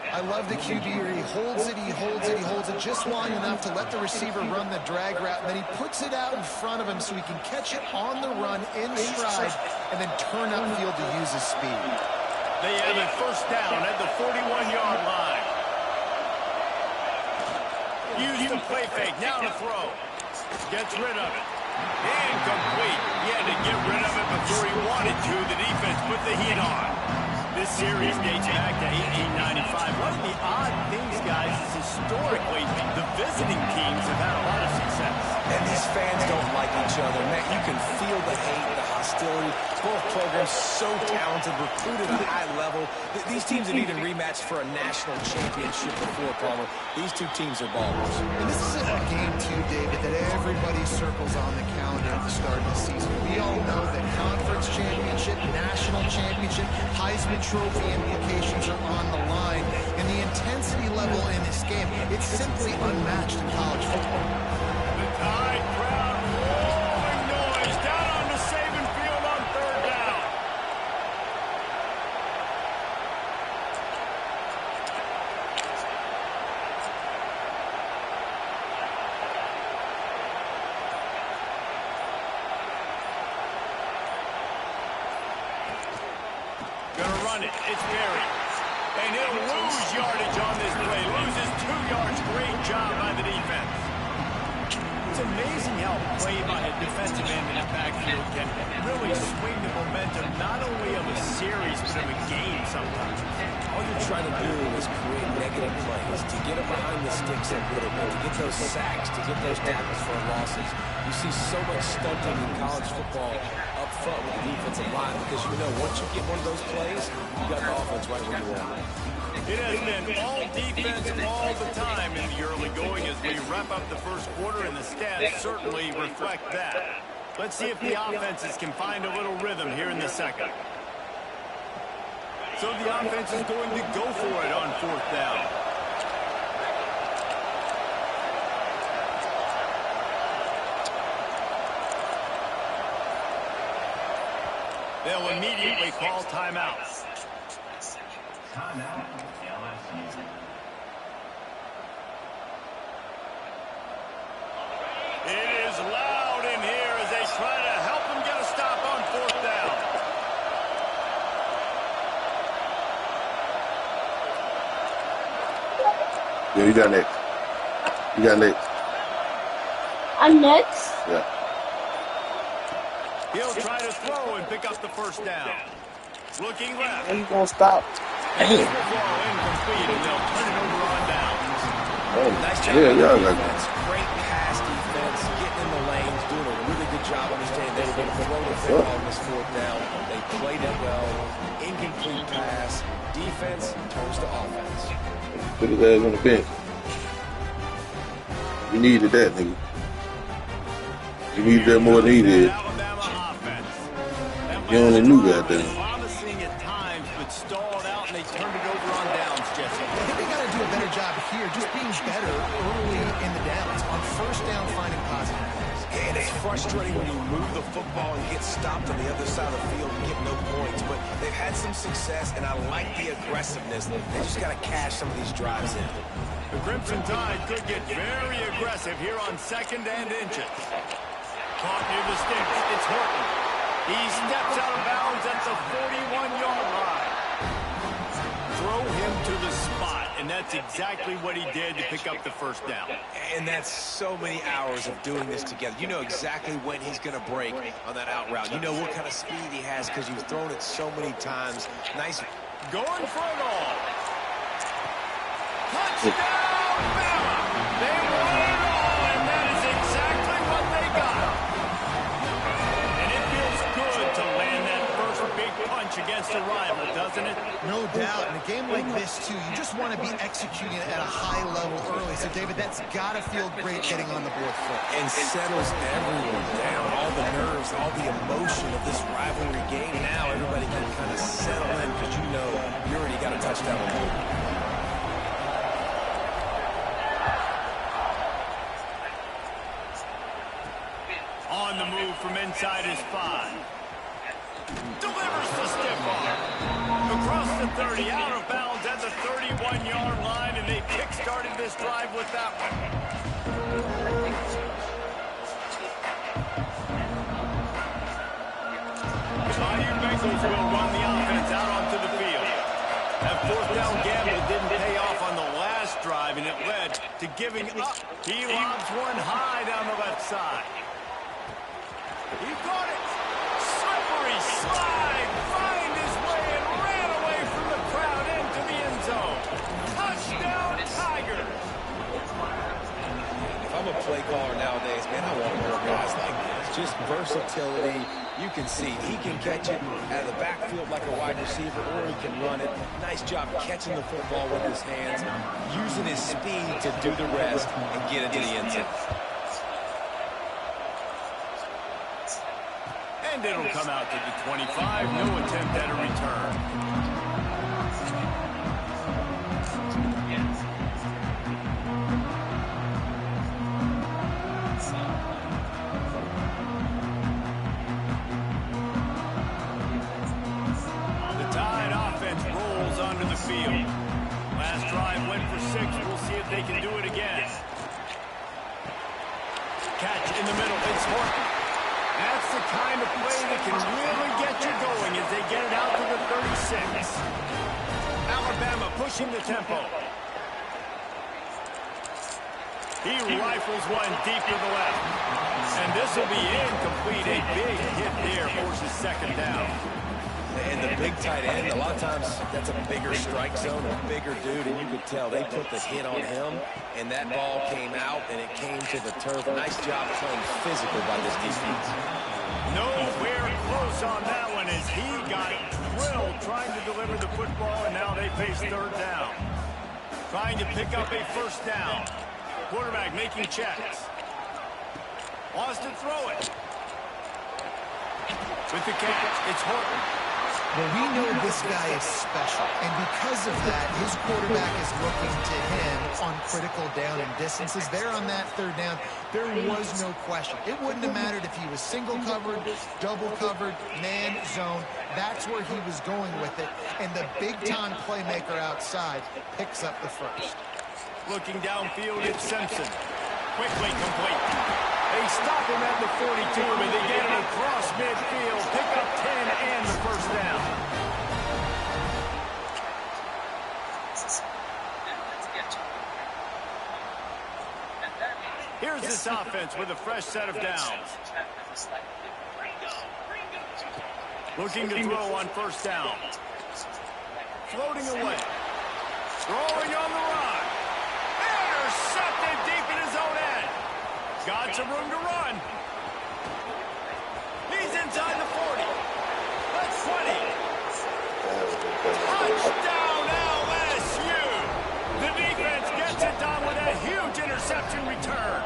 I love the QB here. He holds it, he holds it, he holds it just long enough to let the receiver run the drag route, and then he puts it out in front of him so he can catch it on the run in stride and then turn upfield to use his speed. They have a first down at the 41-yard line. Use the play fake. Now to throw. Gets rid of it. Incomplete. He had to get rid of it before he wanted to. The defense put the heat on. This series dates back to 1895. One of the odd things, guys, is historically the visiting teams have had a lot of success. And these fans don't like each other. Man, you can feel the hate, the hostility. Both programs so talented, recruited at a high level. These teams have even rematched for a national championship before, Palmer. These two teams are ballers. And this is a game, too, David, that everybody circles on the calendar at the start of the season. We all know that conference championship, national championship, Heisman Trophy implications are on the line. And the intensity level in this game, it's simply unmatched in college football. The Tide crowd roaring noise down on the Saban field on third down. Gonna run it. It's Berry. And he'll lose yardage on this play. Loses 2 yards. Great job by the defense. It's amazing how play by a defensive end in the backfield can really swing the momentum not only of a series, but of a game sometimes. All you're trying to do is create negative plays, to get them behind the sticks a little bit, to get those sacks, to get those tackles for losses. You see so much stunting in college football up front with the defensive line because you know once you get one of those plays, you got the offense right where you want. It has been all defense all the time in the early going as we wrap up the first quarter, and the stats certainly reflect that. Let's see if the offenses can find a little rhythm here in the second. So the offense is going to go for it on fourth down. They'll immediately call timeouts. It is loud in here as they try to help him get a stop on fourth down. Yeah, you got next. You got next. I'm next. Yeah. He'll try to throw and pick up the first down. Looking left. How you gonna stop? Damn. Football incomplete, and they'll turn it over on downs. Oh, Nice job yeah, on yeah, defense. Great pass defense, getting in the lanes, doing a really good job understanding they were going to throw the football on this fourth down. They played it well. Incomplete pass. Defense turns to offense. Put his ass on the bench. You needed that, nigga. You needed that more than he did. Alabama offense. You only knew that then. Promising at times, but stalled out, and they turned it over on downs, Jesse. I think they got to do a better job here, just being better early in the downs. On first down, finding positive plays. And it's frustrating when you move the football and get stopped on the other side of the field and get no points. But they've had some success, and I like the aggressiveness. They just got to cash some of these drives in. The Crimson Tide could get very aggressive here on second and inches. Caught near the sticks. It's Horton. He steps out of bounds at the 41-yard line. Throw him to the spot, and that's exactly what he did to pick up the first down. And that's so many hours of doing this together. You know exactly when he's going to break on that out route. You know what kind of speed he has because you've thrown it so many times. Nice. Going for it all. Touchdown, Bama! They won it all, and that is exactly what they got. And it feels good to land that first big punch against a rival, doesn't it? No doubt. In a game like this, too, you just want to be executing it at a high level early. So, David, that's got to feel great getting on the board foot. And settles everyone down. All the nerves, all the emotion of this rivalry game. Now everybody can kind of settle in because you know you already got a touchdown on the board. On the move from inside his 5. Delivers the stiff arm. Across the 30, out of bounds at the 31-yard line, and they kick-started this drive with that one. The Bayou Bengals will run the offense out onto the field. That fourth down gamble didn't pay off on the last drive, and it led to giving up. He lobs one high down the left side. He caught it. Slippery slide. Find his way and ran away from the crowd into the end zone. Touchdown, Tigers. If I'm a play caller nowadays, man, I want more guys like this. Just versatility, You can see he can catch it out of the backfield like a wide receiver, or he can run it. Nice job catching the football with his hands, using his speed to do the rest and get into the end zone. And it'll come out to the 25. No attempt at a return. Field. Last drive went for 6. We'll see if they can do it again. Catch in the middle. It's Horton. That's the kind of play that can really get you going as they get it out to the 36. Alabama pushing the tempo. He rifles one deep to the left. And this will be incomplete. A big hit there forces second down. And the big tight end, a lot of times that's a bigger strike zone, a bigger dude, and you could tell they put the hit on him, and that ball came out, and it came to the turf. Nice job playing physical by this defense. Nowhere close on that one as he got drilled trying to deliver the football, and now they face third down. Trying to pick up a first down. Quarterback making checks. Wants to throw it. With the catch, it's Horton. Well, we know this guy is special, and because of that, his quarterback is looking to him on critical down and distances. There on that third down, there was no question. It wouldn't have mattered if he was single covered, double covered, man, zone. That's where he was going with it, and the big-time playmaker outside picks up the first. Looking downfield, it's Simpson. Quickly complete. They stop him at the 42, but they get him across midfield. Pick up 10 and the first down. Here's this offense with a fresh set of downs. Looking to throw on first down. Floating away. Throwing on the run. Intercepted deep in his own end. Got some room to run. He's inside the 40. That's 20. Touchdown LSU. The defense gets it done with a huge interception return.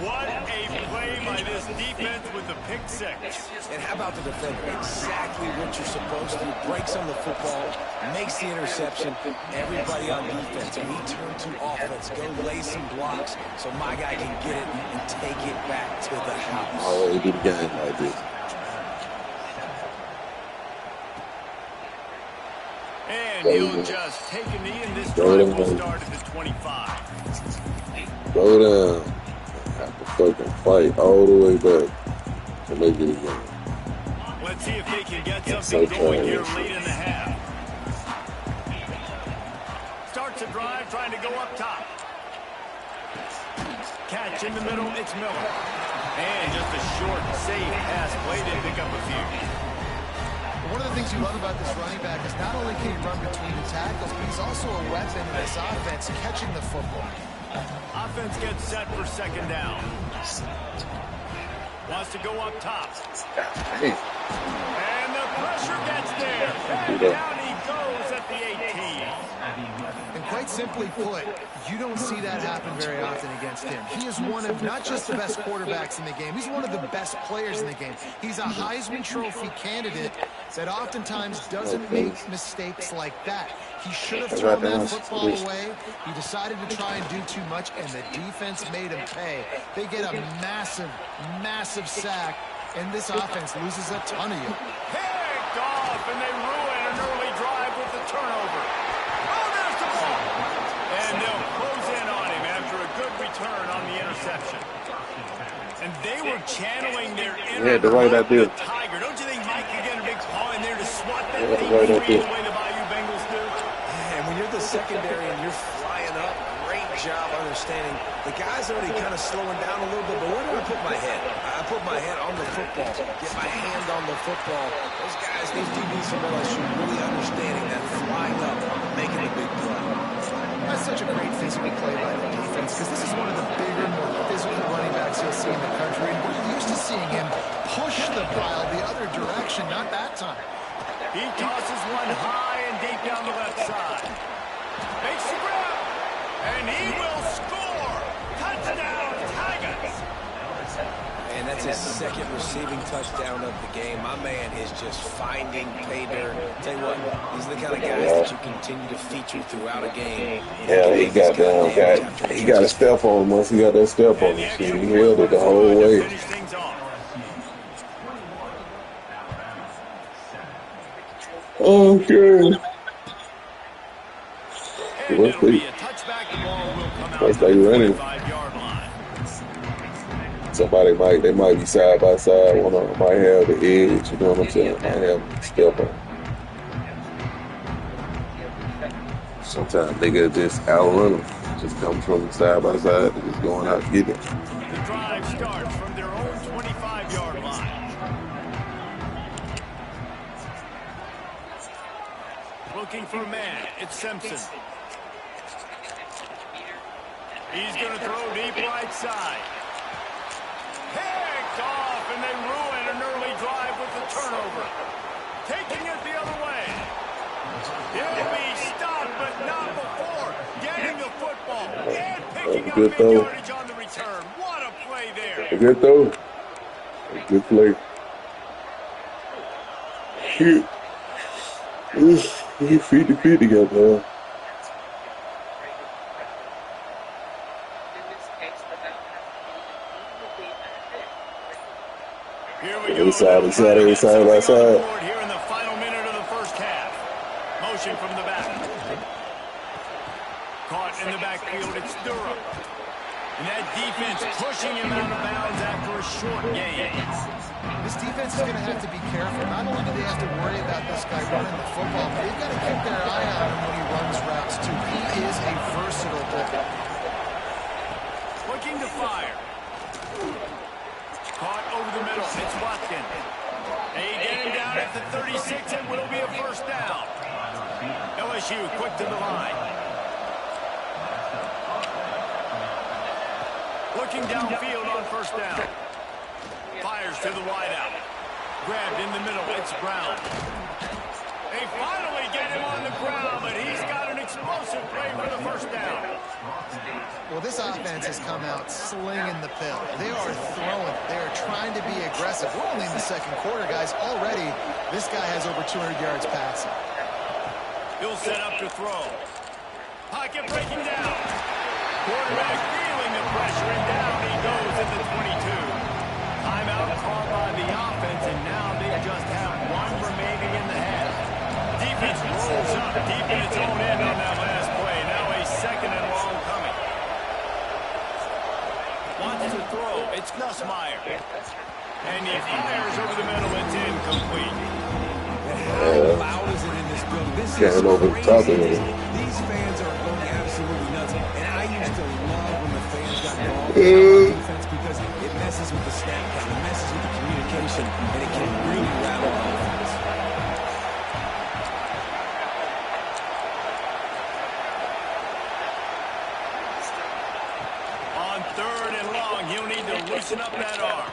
What a play by this defense with the pick six. And how about the defender? Exactly what you're supposed to do. Breaks on the football, makes the interception. Everybody on defense, we turn to offense. Go lay some blocks so my guy can get it and take it back to the house. Always do the game like this. And he'll just take a knee, and this drive will start at the 25. Go down. Have to fucking fight all the way back to make it again. Let's see if they can get something going here late in the half. Starts a drive, trying to go up top. Catch in the middle, it's Miller. And just a short, safe pass play to pick up a few. One of the things you love about this running back is not only can he run between the tackles, but he's also a weapon in this offense, catching the football. Offense gets set for second down. Wants to go up top. And the pressure gets there. And down he goes at the 18. And quite simply put, you don't see that happen very often against him. He is one of not just the best quarterbacks in the game, he's one of the best players in the game. He's a Heisman Trophy candidate that oftentimes doesn't make mistakes like that. He should have thrown that football away. He decided to try and do too much, and the defense made him pay. They get a massive, massive sack, and this offense loses a ton of you. Picked off, and they ruin an early drive with the turnover. Oh, there's the ball. And they'll close in on him after a good return on the interception. And they were channeling their inner the right idea. Tiger. Don't you think Mike could get a big paw in there to swat that thing right free the way the Bayou Bengals do? And when you're the secondary and you're flying up, great job understanding. The guy's already kind of slowing down a little bit, but where do I put my head? I put my head on the football, get my hand on the football. Those guys, these DBs from LSU, really understanding that flying up, making a big play. That's such a great physical play by the defense, because this is one of the bigger, more physical running backs you'll see in the country, and we're used to seeing him push action, not that time. He tosses one high and deep down the left side. Makes the grab, and he will score. Touchdown, Tigers. And that's his second receiving touchdown of the game. My man is just finding pay dirt. Tell you what, these are the kind of guys that you continue to feature throughout a game. Yeah, he got down. He got a step on him once he got that step on him. Shit, he held it the whole way. Okay. Once they running, they might be side by side. One of them might have the edge. You know what I'm saying? Might have a step on. Sometimes niggas just outrun them. Just come from side by side and just going out to get it. The drive starts from their own 25-yard line. Looking for a man. It's Simpson. He's going to throw deep right side. Picked off, and they ruin an early drive with the turnover. Taking it the other way. He'll be stopped, but not before getting the football and picking up big yardage on the return. What a play there. Good throw. Good play. Shoot. He feed the feet together, man. Here we go. Side by side. Here in the final minute of the first half. Motion from the back. Caught in the backfield, it's Durham. And that defense pushing him out of bounds after a short gain. This defense is going to have to be careful. Not only do they have to worry about this guy running the football, but they've got to keep their eye on him when he runs routes, too. He is a versatile player. Looking to fire. Caught over the middle. It's Watkins. They get him down at the 36. It will be a first down. LSU quick to the line. Looking downfield on first down. Fires to the wideout. Grabbed in the middle. It's Brown. They finally get him on the ground, but he's got an explosive play for the first down. Well, this offense has come out slinging the pill. They are throwing. They are trying to be aggressive. We're only in the second quarter, guys. Already, this guy has over 200 yards passing. He'll set up to throw. Pocket breaking down. Quarterback feeling the pressure, and down he goes at the 22. Timeout called by the offense, and now they just have one remaining in the half. Defense rolls up deep in its own end on that last play. Now a second and long coming. Wants to throw. It's Nussmeier. And he fires over the middle. It's incomplete. How loud is it in this building? This is over the top of it. These fans are going absolutely nuts. And I used to love when the fans got involved in defense because it messes with the snap count, it messes with the communication, and it can really rattle the offense. On third and long, he'll need to loosen up that arm.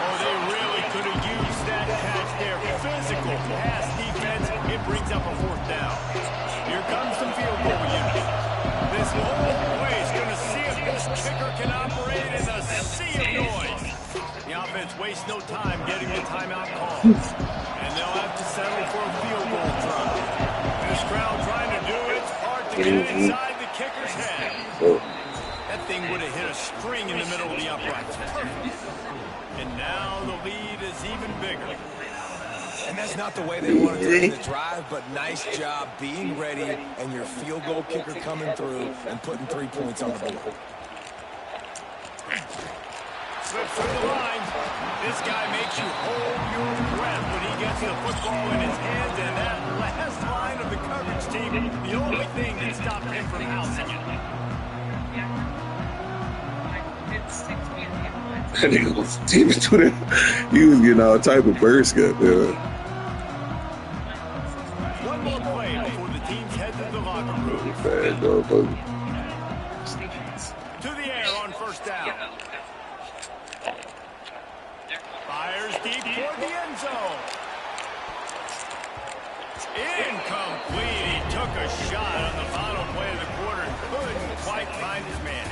Oh, they really could have used that catch there. Physical pass defense. It brings up a fourth down. Here comes some field goal unit. This whole place going to see if this kicker can operate in a sea of noise. The offense wastes no time getting the timeout call. And they'll have to settle for a field goal try. This crowd trying to do its part to get inside the kicker's head. That thing would have hit a string in the middle of the uprights. Perfect. And now the lead is even bigger. And that's not the way they wanted to end the drive, but nice job being ready and your field goal kicker coming through and putting 3 points on the board. Slips through the lines. This guy makes you hold your breath when he gets the football in his hands, and that last line of the coverage team, the only thing that stopped him from housing it. That nigga was deep into that. He was getting all type of burst cut there. One more play before the teams head to the locker room. Bad dog, buddy. To the air on first down. Fires deep toward the end zone. Incomplete. He took a shot on the final play of the quarter and couldn't quite find his man.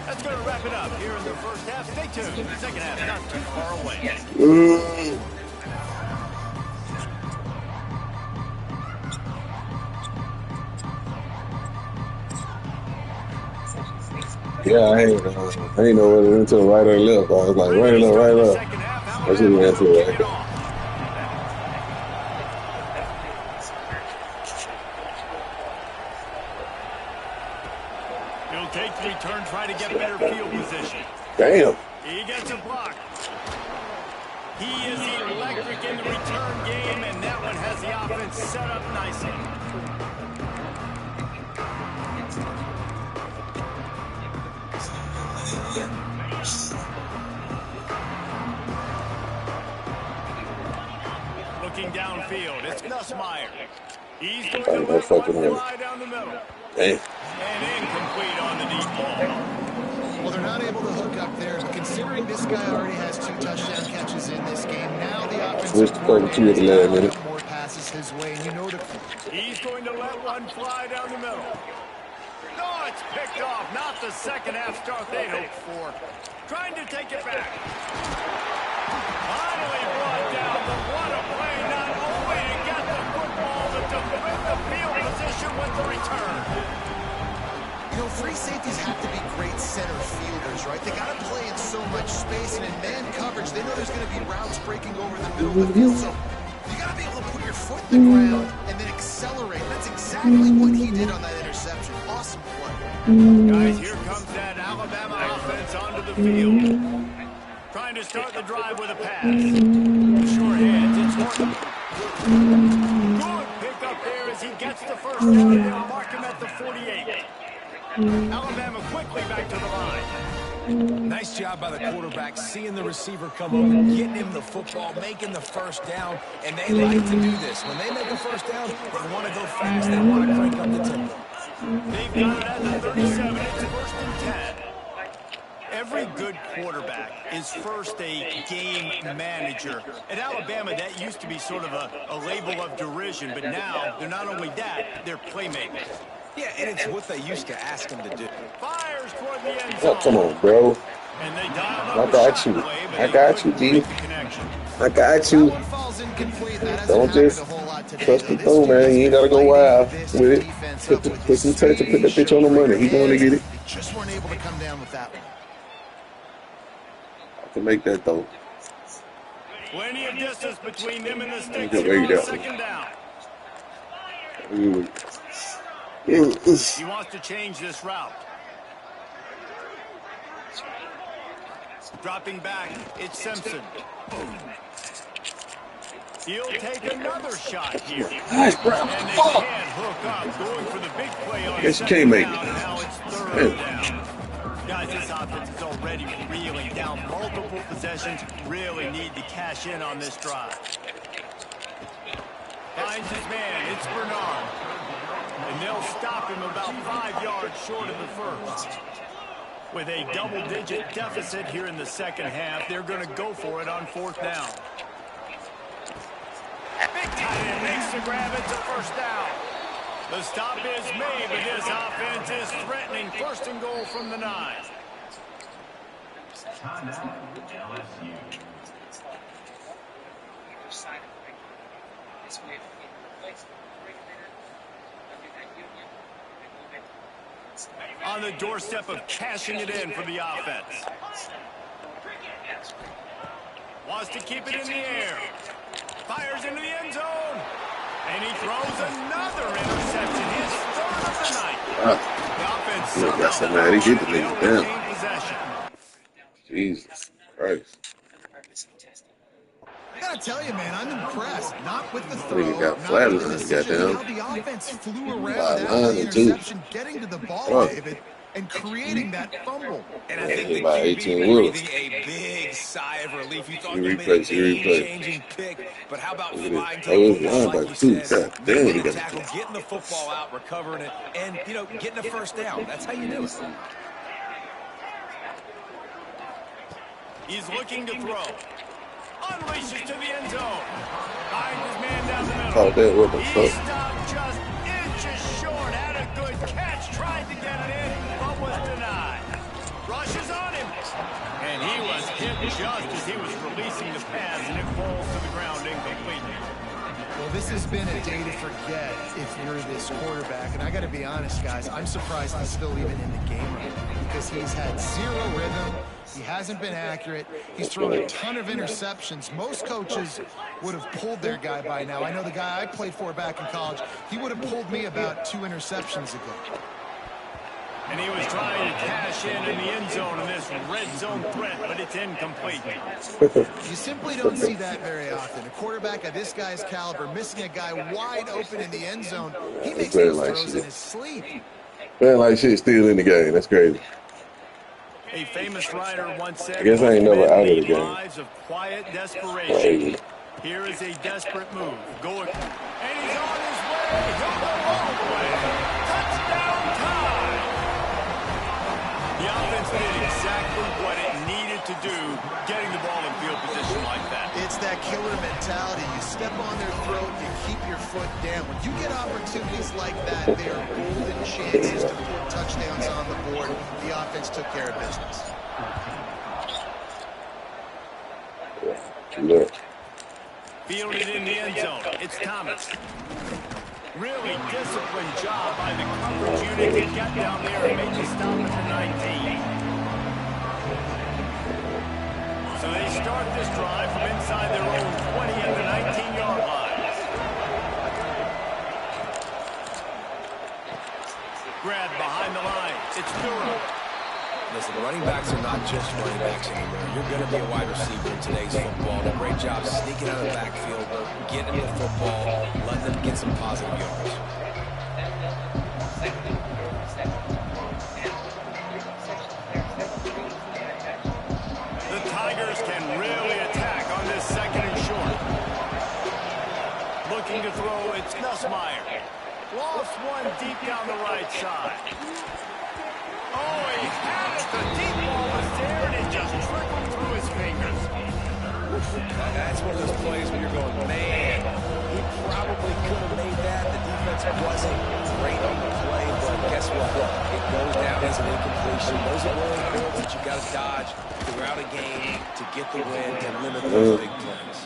That's going to wrap it up here in the first half. Stay tuned. The second half not too far away. Yeah, I ain't know whether it went to the right or left. I was like, right up, right up. I should have went to the right. He'll take the return, try to get better field position. Damn. He gets a block. He is electric in the return game, and that one has the offense set up nicely. Looking downfield, it's Nussmeier. He's going to let one fly down the middle. Damn. And incomplete on the deep ball. Well, they're not able to hook up there. Considering this guy already has 2 touchdown catches in this game, now the offensive coordinator is going more passes his way. And you know he's going to let one fly down the middle. No, it's picked off. Not the second half start they hoped for. Trying to take it back. Finally brought down, but what a play. Not only to get the football, but to win the field position with the return. You know, free safeties have to be great center fielders, right? They got to play in so much space, and in man coverage, they know there's going to be routes breaking over the middle of the field. So you got to be able to put your foot in the ground and then accelerate. That's exactly what he did on that interception. Awesome play. Guys, here comes that Alabama offense onto the field. Trying to start the drive with a pass. Short hands, it's Horton. Good pick up there as he gets the first down. They'll mark him at the 48. Alabama quickly back to the line. Nice job by the quarterback, seeing the receiver come over, getting him the football, making the first down, and they like to do this. When they make a first down, they want to go fast. They want to crank up the tempo. They've got it at the 37. It's first and 10. Every good quarterback is first a game manager. At Alabama, that used to be sort of a label of derision, but now they're not only that, they're playmakers. Yeah, and it's what they used to ask him to do. Fires toward the end zone. Oh, come on, bro. And they dial I got you. I got you, D. I got you. Don't just trust the throw, man. You ain't got to go wild with it. Put some touch and put that bitch on the money. He going to get it. Just weren't able to come down with that one. I can make that, though. Plenty of distance between them and the sticks here on the second down. He wants to change this route. Dropping back, it's Simpson. He'll take another shot here. Nice, bro. And they can't hook up, going for the big play on Guess you can't make it. Now it's third down. Guys, this offense is already reeling down multiple possessions. Really need to cash in on this drive. Finds his man. It's Bernard. And they'll stop him about 5 yards short of the first. With a double-digit deficit here in the second half, they're going to go for it on fourth down. Big tight end makes the grab. It's a first down. The stop is made, but this offense is threatening. First and goal from the 9. On the doorstep of cashing it in for the offense. Wants to keep it in the air. Fires into the end zone. And he throws another interception. His third of the night. The offense somehow he did the nigga down. Possession. Jesus Christ. I gotta tell you, man, I'm impressed. Not with the throw, Nigga got not with the flattened, decision, goddamn. how the offense flew around after the interception, getting to the ball, David, and creating that fumble. And I think the about QB 18 breathing a big sigh of relief. You thought they made a game-changing pick, but how about flying to the football, like you said, making the tackle, getting the football out, recovering it, and, you know, getting a first down. That's how you do it. He's looking to throw. unleashes to the end zone. Finds his man down the middle. Caught that with the He fuck. stopped just inches short. Had a good catch. Tried to get it in, but was denied. Rushes on him. And he was hit just as he was releasing the pass, and it falls to the ground incomplete. Well, this has been a day to forget if you're this quarterback. And I got to be honest, guys, I'm surprised he's still even in the game right now because he's had zero rhythm. He hasn't been accurate. He's thrown a ton of interceptions. Most coaches would have pulled their guy by now. I know the guy I played for back in college, he would have pulled me about 2 interceptions ago. And he was trying to cash in the end zone in this red zone threat, but it's incomplete. You simply don't see that very often. A quarterback of this guy's caliber missing a guy wide open in the end zone. He makes those throws in his sleep. Man, like shit still in the game. That's crazy. A famous writer once said, I guess I ain't never out of the game. lives of quiet desperation. Here is a desperate move. Going, and he's on his way. He'll go all the way. Touchdown time. The offense did exactly what it needed to do, getting the ball in field position like that. It's that killer mentality. You step on their throat, you keep your foot down. When you get opportunities like that, they are golden chances to put touchdowns on the board. The offense took care of business. Look. Fielded in the end zone. It's Thomas. Really disciplined job by the coverage unit to get down there and make the stop at the 19. So they start this drive from inside their own 20 at the 19-yard line. Grab behind the line. It's Durham. Listen, running backs are not just running backs anymore. You're going to be a wide receiver in today's football. A great job sneaking out of the backfield, getting them the football, letting them get some positive yards. The Tigers can really attack on this second and short. Looking to throw, it's Nussmeier. Lost one deep down the right side. Oh, he had it. The deep ball was there, and it just trickled through his fingers. That's one of those plays where you're going, man, he probably could have made that. The defense wasn't great on the play, but guess what? It goes down as an incompletion. Those are one of the things that you got to dodge throughout a game to get the win and limit those big plays.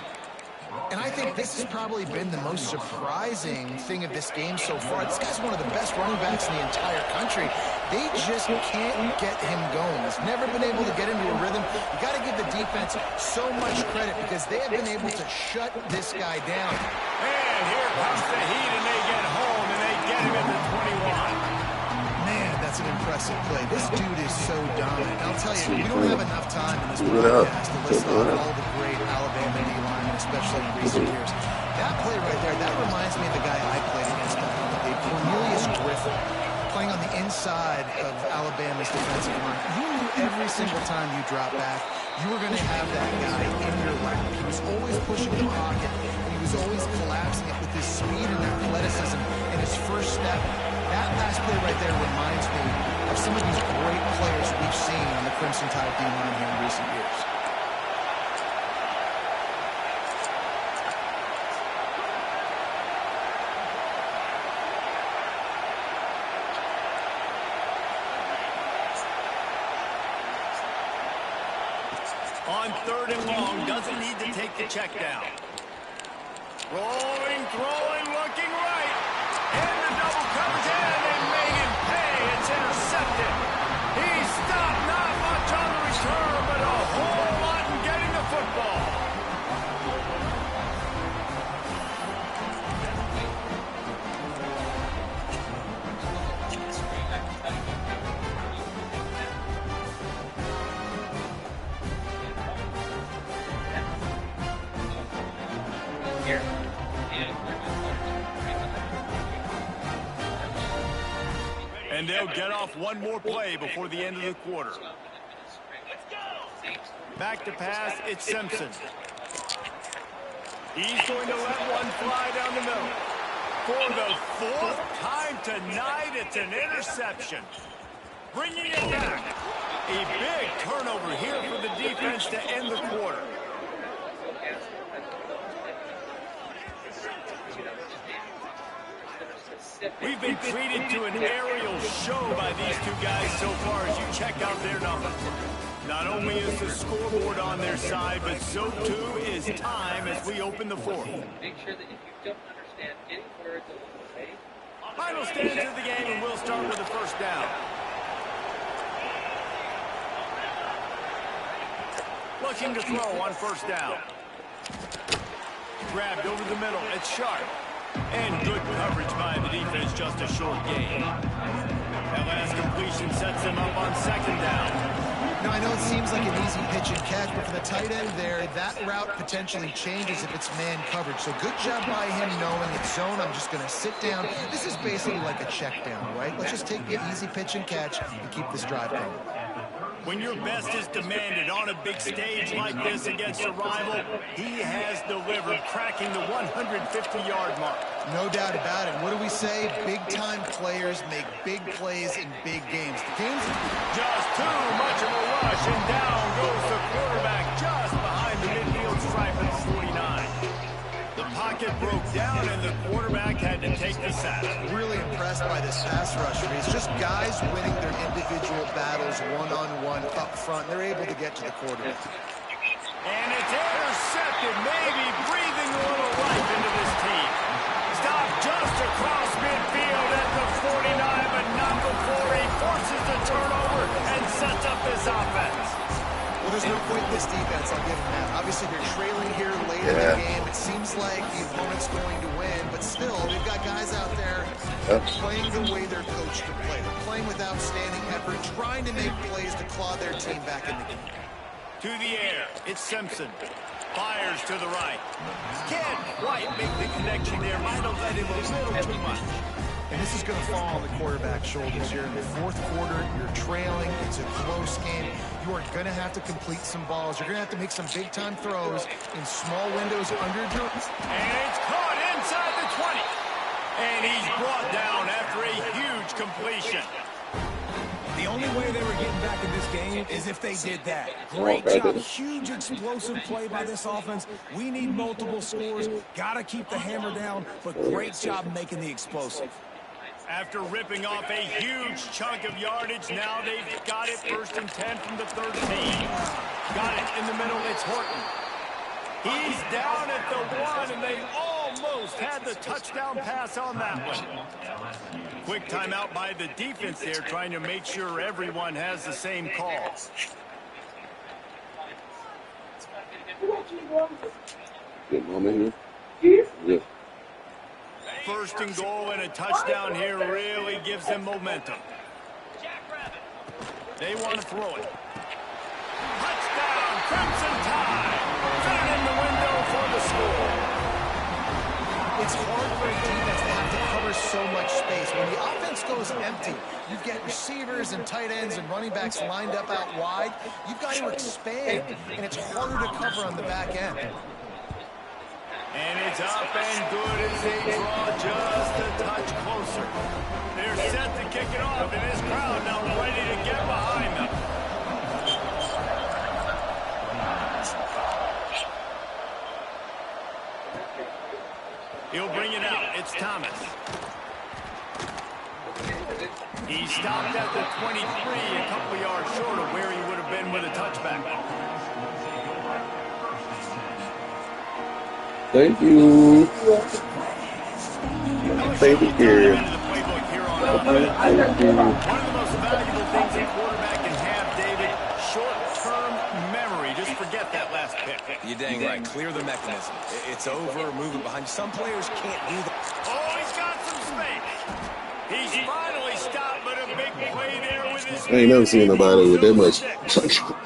And I think this has probably been the most surprising thing of this game so far. This guy's one of the best running backs in the entire country. They just can't get him going. He's never been able to get into a rhythm. You got to give the defense so much credit because they have been able to shut this guy down. And here comes the heat, and they get home, and they get him in the 21. Man, that's an impressive play. This dude is so dominant. I'll tell you, we don't have enough time in this broadcast to list off all the great Alabama D linemen, especially in recent years. That play right there, that reminds me of the guy I played against back in the day, Cornelius Griffin, playing on the inside of Alabama's defensive line. You knew every single time you dropped back, you were going to have that guy in your lap. He was always pushing the pocket. He was always collapsing it with his speed and athleticism and his first step. That last play right there reminds me of some of these great players we've seen on the Crimson Tide D-line here in recent years. On third and long, doesn't need to take the check down. Rolling, throwing, looking right. In the double coverage, and they made him pay. It's intercepted. He stopped, not much on the return, but a whole lot in getting the football. And they'll get off one more play before the end of the quarter. Back to pass, it's Simpson. He's going to let one fly down the middle. For the fourth time tonight, it's an interception. Bringing it back. A big turnover here for the defense to end the quarter. We've been treated to an aerial show by these two guys so far as you check out their numbers. Not only is the scoreboard on their side, but so too is time as we open the fourth. Make sure that if you don't understand any words of what they say, Final stands of the game, and we'll start with the first down. Looking to throw on first down. Grabbed over the middle. It's Sharp. And good coverage by the defense, just a short gain. That last completion sets him up on second down. Now, I know it seems like an easy pitch and catch, but for the tight end there, that route potentially changes if it's man coverage. So good job by him knowing it's zone. I'm just going to sit down. This is basically like a check down, right? Let's just take the easy pitch and catch and keep this drive going. When your best is demanded on a big stage like this against a rival, he has delivered, cracking the 150-yard mark. No doubt about it. What do we say? Big-time players make big plays in big games. The game's just too much of a rush, and down goes the quarterback just behind the midfield stripe at 49. The pocket broke down, and the quarterback had to take the sack. Really impressed by this pass rush. It's just guys winning their individual battles one-on-one up front. They're able to get to the quarterback. And it's intercepted, maybe breathing a little life into this team. Stopped just across midfield at the 49, but not before he forces the turnover and sets up this offense. Well, there's no point in this defense, I'll give them that. Obviously, they're trailing here late in the game. It seems like the opponent's going to win, but still, they've got guys out there playing the way they're coached to play. They're playing with outstanding effort, trying to make plays to claw their team back in the game. To the air, it's Simpson. Fires to the right. Can't quite make the connection there. Might have let him a little too much. And this is going to fall on the quarterback's shoulders here. In the fourth quarter, you're trailing. It's a close game. You are going to have to complete some balls. You're going to have to make some big-time throws in small windows under your... And it's caught inside the 20. And he's brought down after a huge completion. The only way they were getting back in this game is if they did that. Great job. Huge explosive play by this offense. We need multiple scores. Got to keep the hammer down, but great job making the explosive. After ripping off a huge chunk of yardage, now they've got it 1st and 10 from the 13. Got it in the middle. It's Horton. He's down at the 1, and they almost had the touchdown pass on that one. Quick timeout by the defense there, trying to make sure everyone has the same call. Good moment here. Yeah. 1st and goal and a touchdown here really gives them momentum. They want to throw it. Touchdown, Crimson Tide. Right in the window for the score. It's hard for a defense to have to cover so much space. When the offense goes empty, you get receivers and tight ends and running backs lined up out wide. You've got to expand, and it's harder to cover on the back end. And it's up and good as they draw just a touch closer. They're set to kick it off, and this crowd now ready to get behind them. He'll bring it out. It's Thomas. He stopped at the 23, a couple yards short of where he would have been with a touchback. Thank you. Thank you. One of the most valuable things a quarterback can have, David, short-term memory. Just forget that last pick. You're dang right. Clear the mechanism. It's over. Move it behind you. Some players can't do that. Oh, he's got some space. He's finally stopped, but a big play there with his... I ain't never seen nobody with that much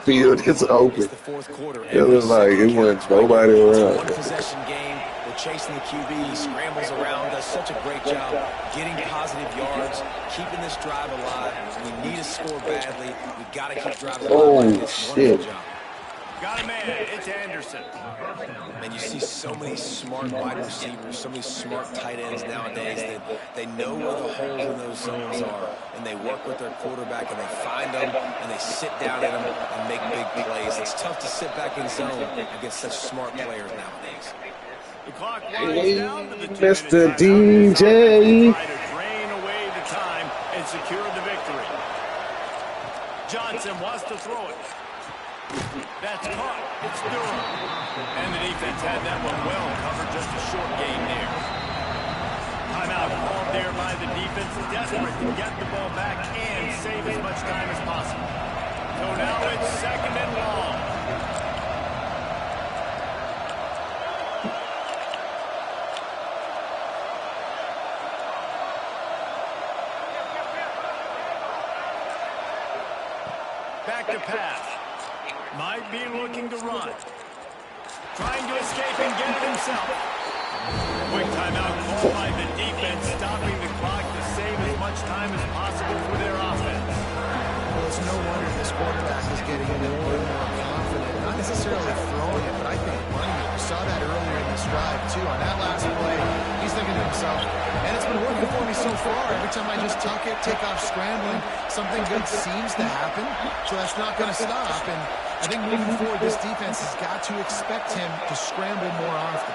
field. It's open. It's the fourth quarter. It was like it wasn't nobody around. One possession game. We're chasing the QB. He scrambles around. Does such a great job getting positive yards, keeping this drive alive. We need to score badly. We got to keep drives alive. Oh, like this. shit. Got a man. It's Anderson. And you see so many smart wide receivers, so many smart tight ends nowadays that they know where the holes in those zones are, and they work with their quarterback, and they find them, and they sit down in them and make big plays. It's tough to sit back in zone against such smart players nowadays. The clock winds down to the 2-minute Mr. timeout. DJ. Try to drain away the time and secure the victory. Johnson wants to throw it. That's caught. It's Durham. And the defense had that one well covered. Just a short gain there. Timeout called there by the defense. Desperate to get the ball back and save as much time as possible. So now it's 2nd and long. Back to pass. Might be looking to run. Trying to escape and get it himself. Quick timeout called by the defense, stopping the clock to save as much time as possible for their offense. Well, it's no wonder this quarterback is getting a little more confident. Not necessarily throwing it, but I think running it. We saw that earlier in this drive, too. On that last play, he's thinking to himself, and it's been working for me so far. Every time I just tuck it, take off scrambling, something good seems to happen. So that's not going to stop. And I think moving forward, this defense has got to expect him to scramble more often.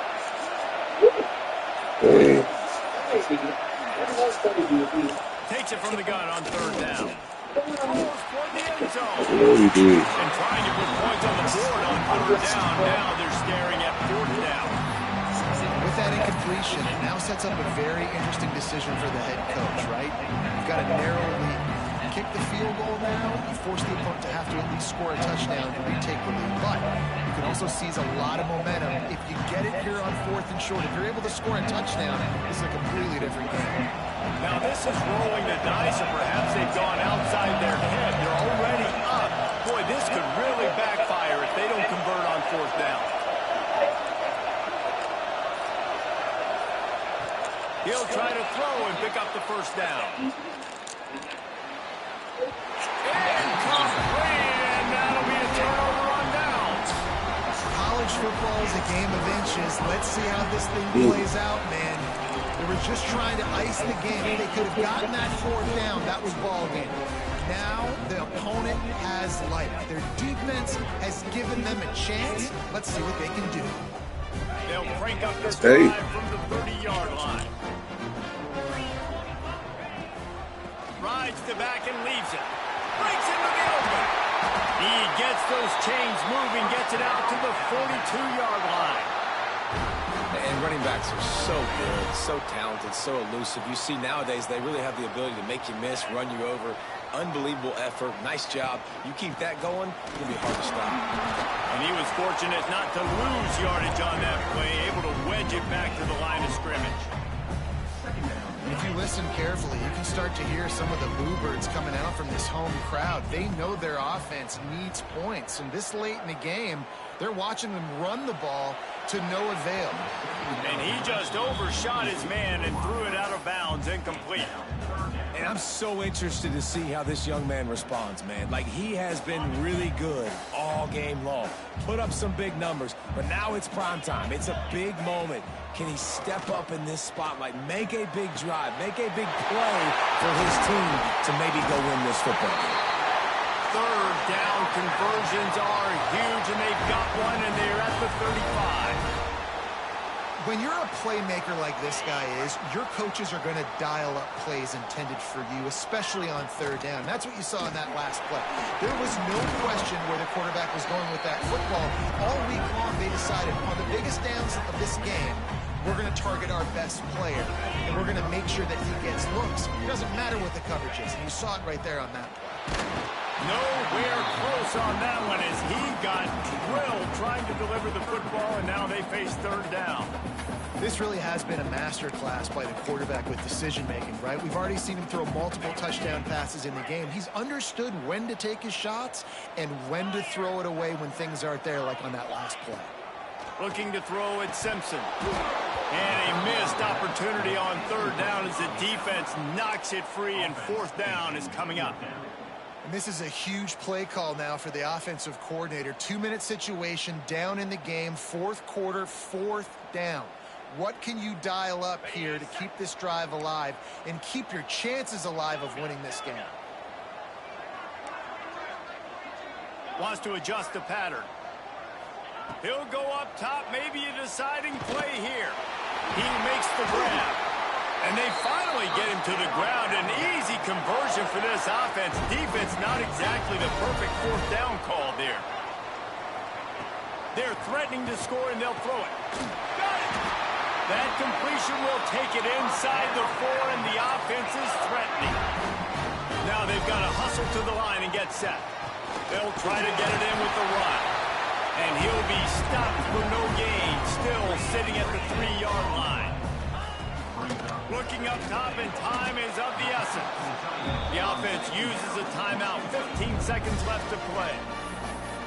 Hey. Takes it from the gun on 3rd down. Almost for the end zone. What he did. And trying to put points on the board on 3rd down. Now they're staring at 4th down. With that incompletion, it now sets up a very interesting decision for the head coach, right? You've got a narrow lead. Kick the field goal now, you force the opponent to have to at least score a touchdown to retake the lead. But you can also seize a lot of momentum if you get it here on 4th and short. If you're able to score a touchdown, this is a completely different game. Now this is rolling the dice, or perhaps they've gone outside their head. They're already up. Boy, this could really backfire if they don't convert on 4th down. He'll try to throw and pick up the 1st down. Incomplete, and that'll be a turnover on downs. College football is a game of inches. Let's see how this thing plays out, man. They were just trying to ice the game. If they could have gotten that 4th down, that was ball game. Now the opponent has life. Their defense has given them a chance. Let's see what they can do. They'll crank up this drive from the 30-yard line. Rides the back and leaves it. Breaks into the open. He gets those chains moving, gets it out to the 42-yard line. And running backs are so good, so talented, so elusive. You see nowadays they really have the ability to make you miss, run you over. Unbelievable effort. Nice job. You keep that going, it'll be hard to stop. And he was fortunate not to lose yardage on that play, able to wedge it back to the line of scrimmage. If you listen carefully, you can start to hear some of the bluebirds coming out from this home crowd. They know their offense needs points, and this late in the game, they're watching them run the ball to no avail. And he just overshot his man and threw it out of bounds, incomplete. And I'm so interested to see how this young man responds, man. Like, he has been really good all game long. Put up some big numbers, but now it's prime time. It's a big moment. Can he step up in this spotlight, make a big drive, make a big play for his team to maybe go win this football game? 3rd down conversions are huge, and they've got one, and they're at the 35. When you're a playmaker like this guy is, your coaches are going to dial up plays intended for you, especially on 3rd down. That's what you saw in that last play. There was no question where the quarterback was going with that football. All week long, they decided on the biggest downs of this game, we're going to target our best player, and we're going to make sure that he gets looks. It doesn't matter what the coverage is, and you saw it right there on that play. Nowhere close on that one as he got drilled trying to deliver the football, and now they face 3rd down. This really has been a masterclass by the quarterback with decision-making, right? We've already seen him throw multiple touchdown passes in the game. He's understood when to take his shots and when to throw it away when things aren't there, like on that last play. Looking to throw at Simpson. And a missed opportunity on 3rd down as the defense knocks it free, and 4th down is coming up. And this is a huge play call now for the offensive coordinator. 2-minute situation, down in the game, fourth quarter, fourth down. What can you dial up here to keep this drive alive and keep your chances alive of winning this game? Wants to adjust the pattern. He'll go up top, maybe a deciding play here. He makes the grab. And they finally get him to the ground. An easy conversion for this offense. Defense not exactly the perfect fourth down call there. They're threatening to score, and they'll throw it. Got it! That completion will take it inside the 4, and the offense is threatening. Now they've got to hustle to the line and get set. They'll try to get it in with the run. And he'll be stopped for no gain, still sitting at the 3-yard line. Looking up top, and time is of the essence. The offense uses a timeout. 15 seconds left to play.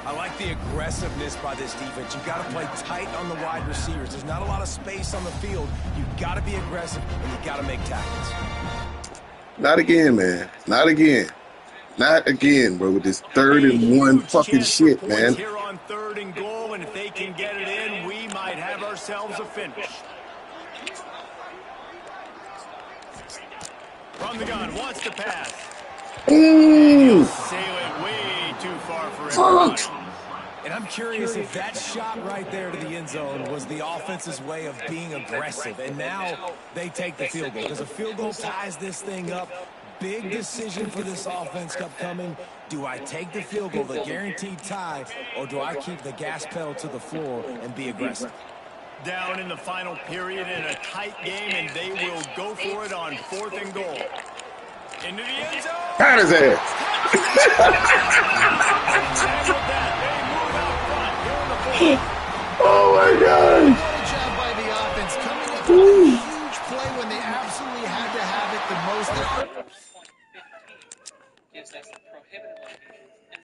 I like the aggressiveness by this defense. You've got to play tight on the wide receivers. There's not a lot of space on the field. You've got to be aggressive, and you've got to make tackles. Not again, man. Not again. Not again, bro, with this 3rd and 1 fucking shit, man. Here on 3rd and goal, and if they can get it in, we might have ourselves a finish. From the gun, wants to pass. He'll sail it way too far for everybody. And I'm curious if that shot right there to the end zone was the offense's way of being aggressive. And now they take the field goal. Because a field goal ties this thing up. Big decision for this offense upcoming. Do I take the field goal, the guaranteed tie, or do I keep the gas pedal to the floor and be aggressive? Down in the final period in a tight game, and they will go for it on 4th and goal. Into the end zone. Pat his ass. Oh my God. Good job by the offense coming up with a huge play when they absolutely had to have it the most. Gives us a prohibitive location.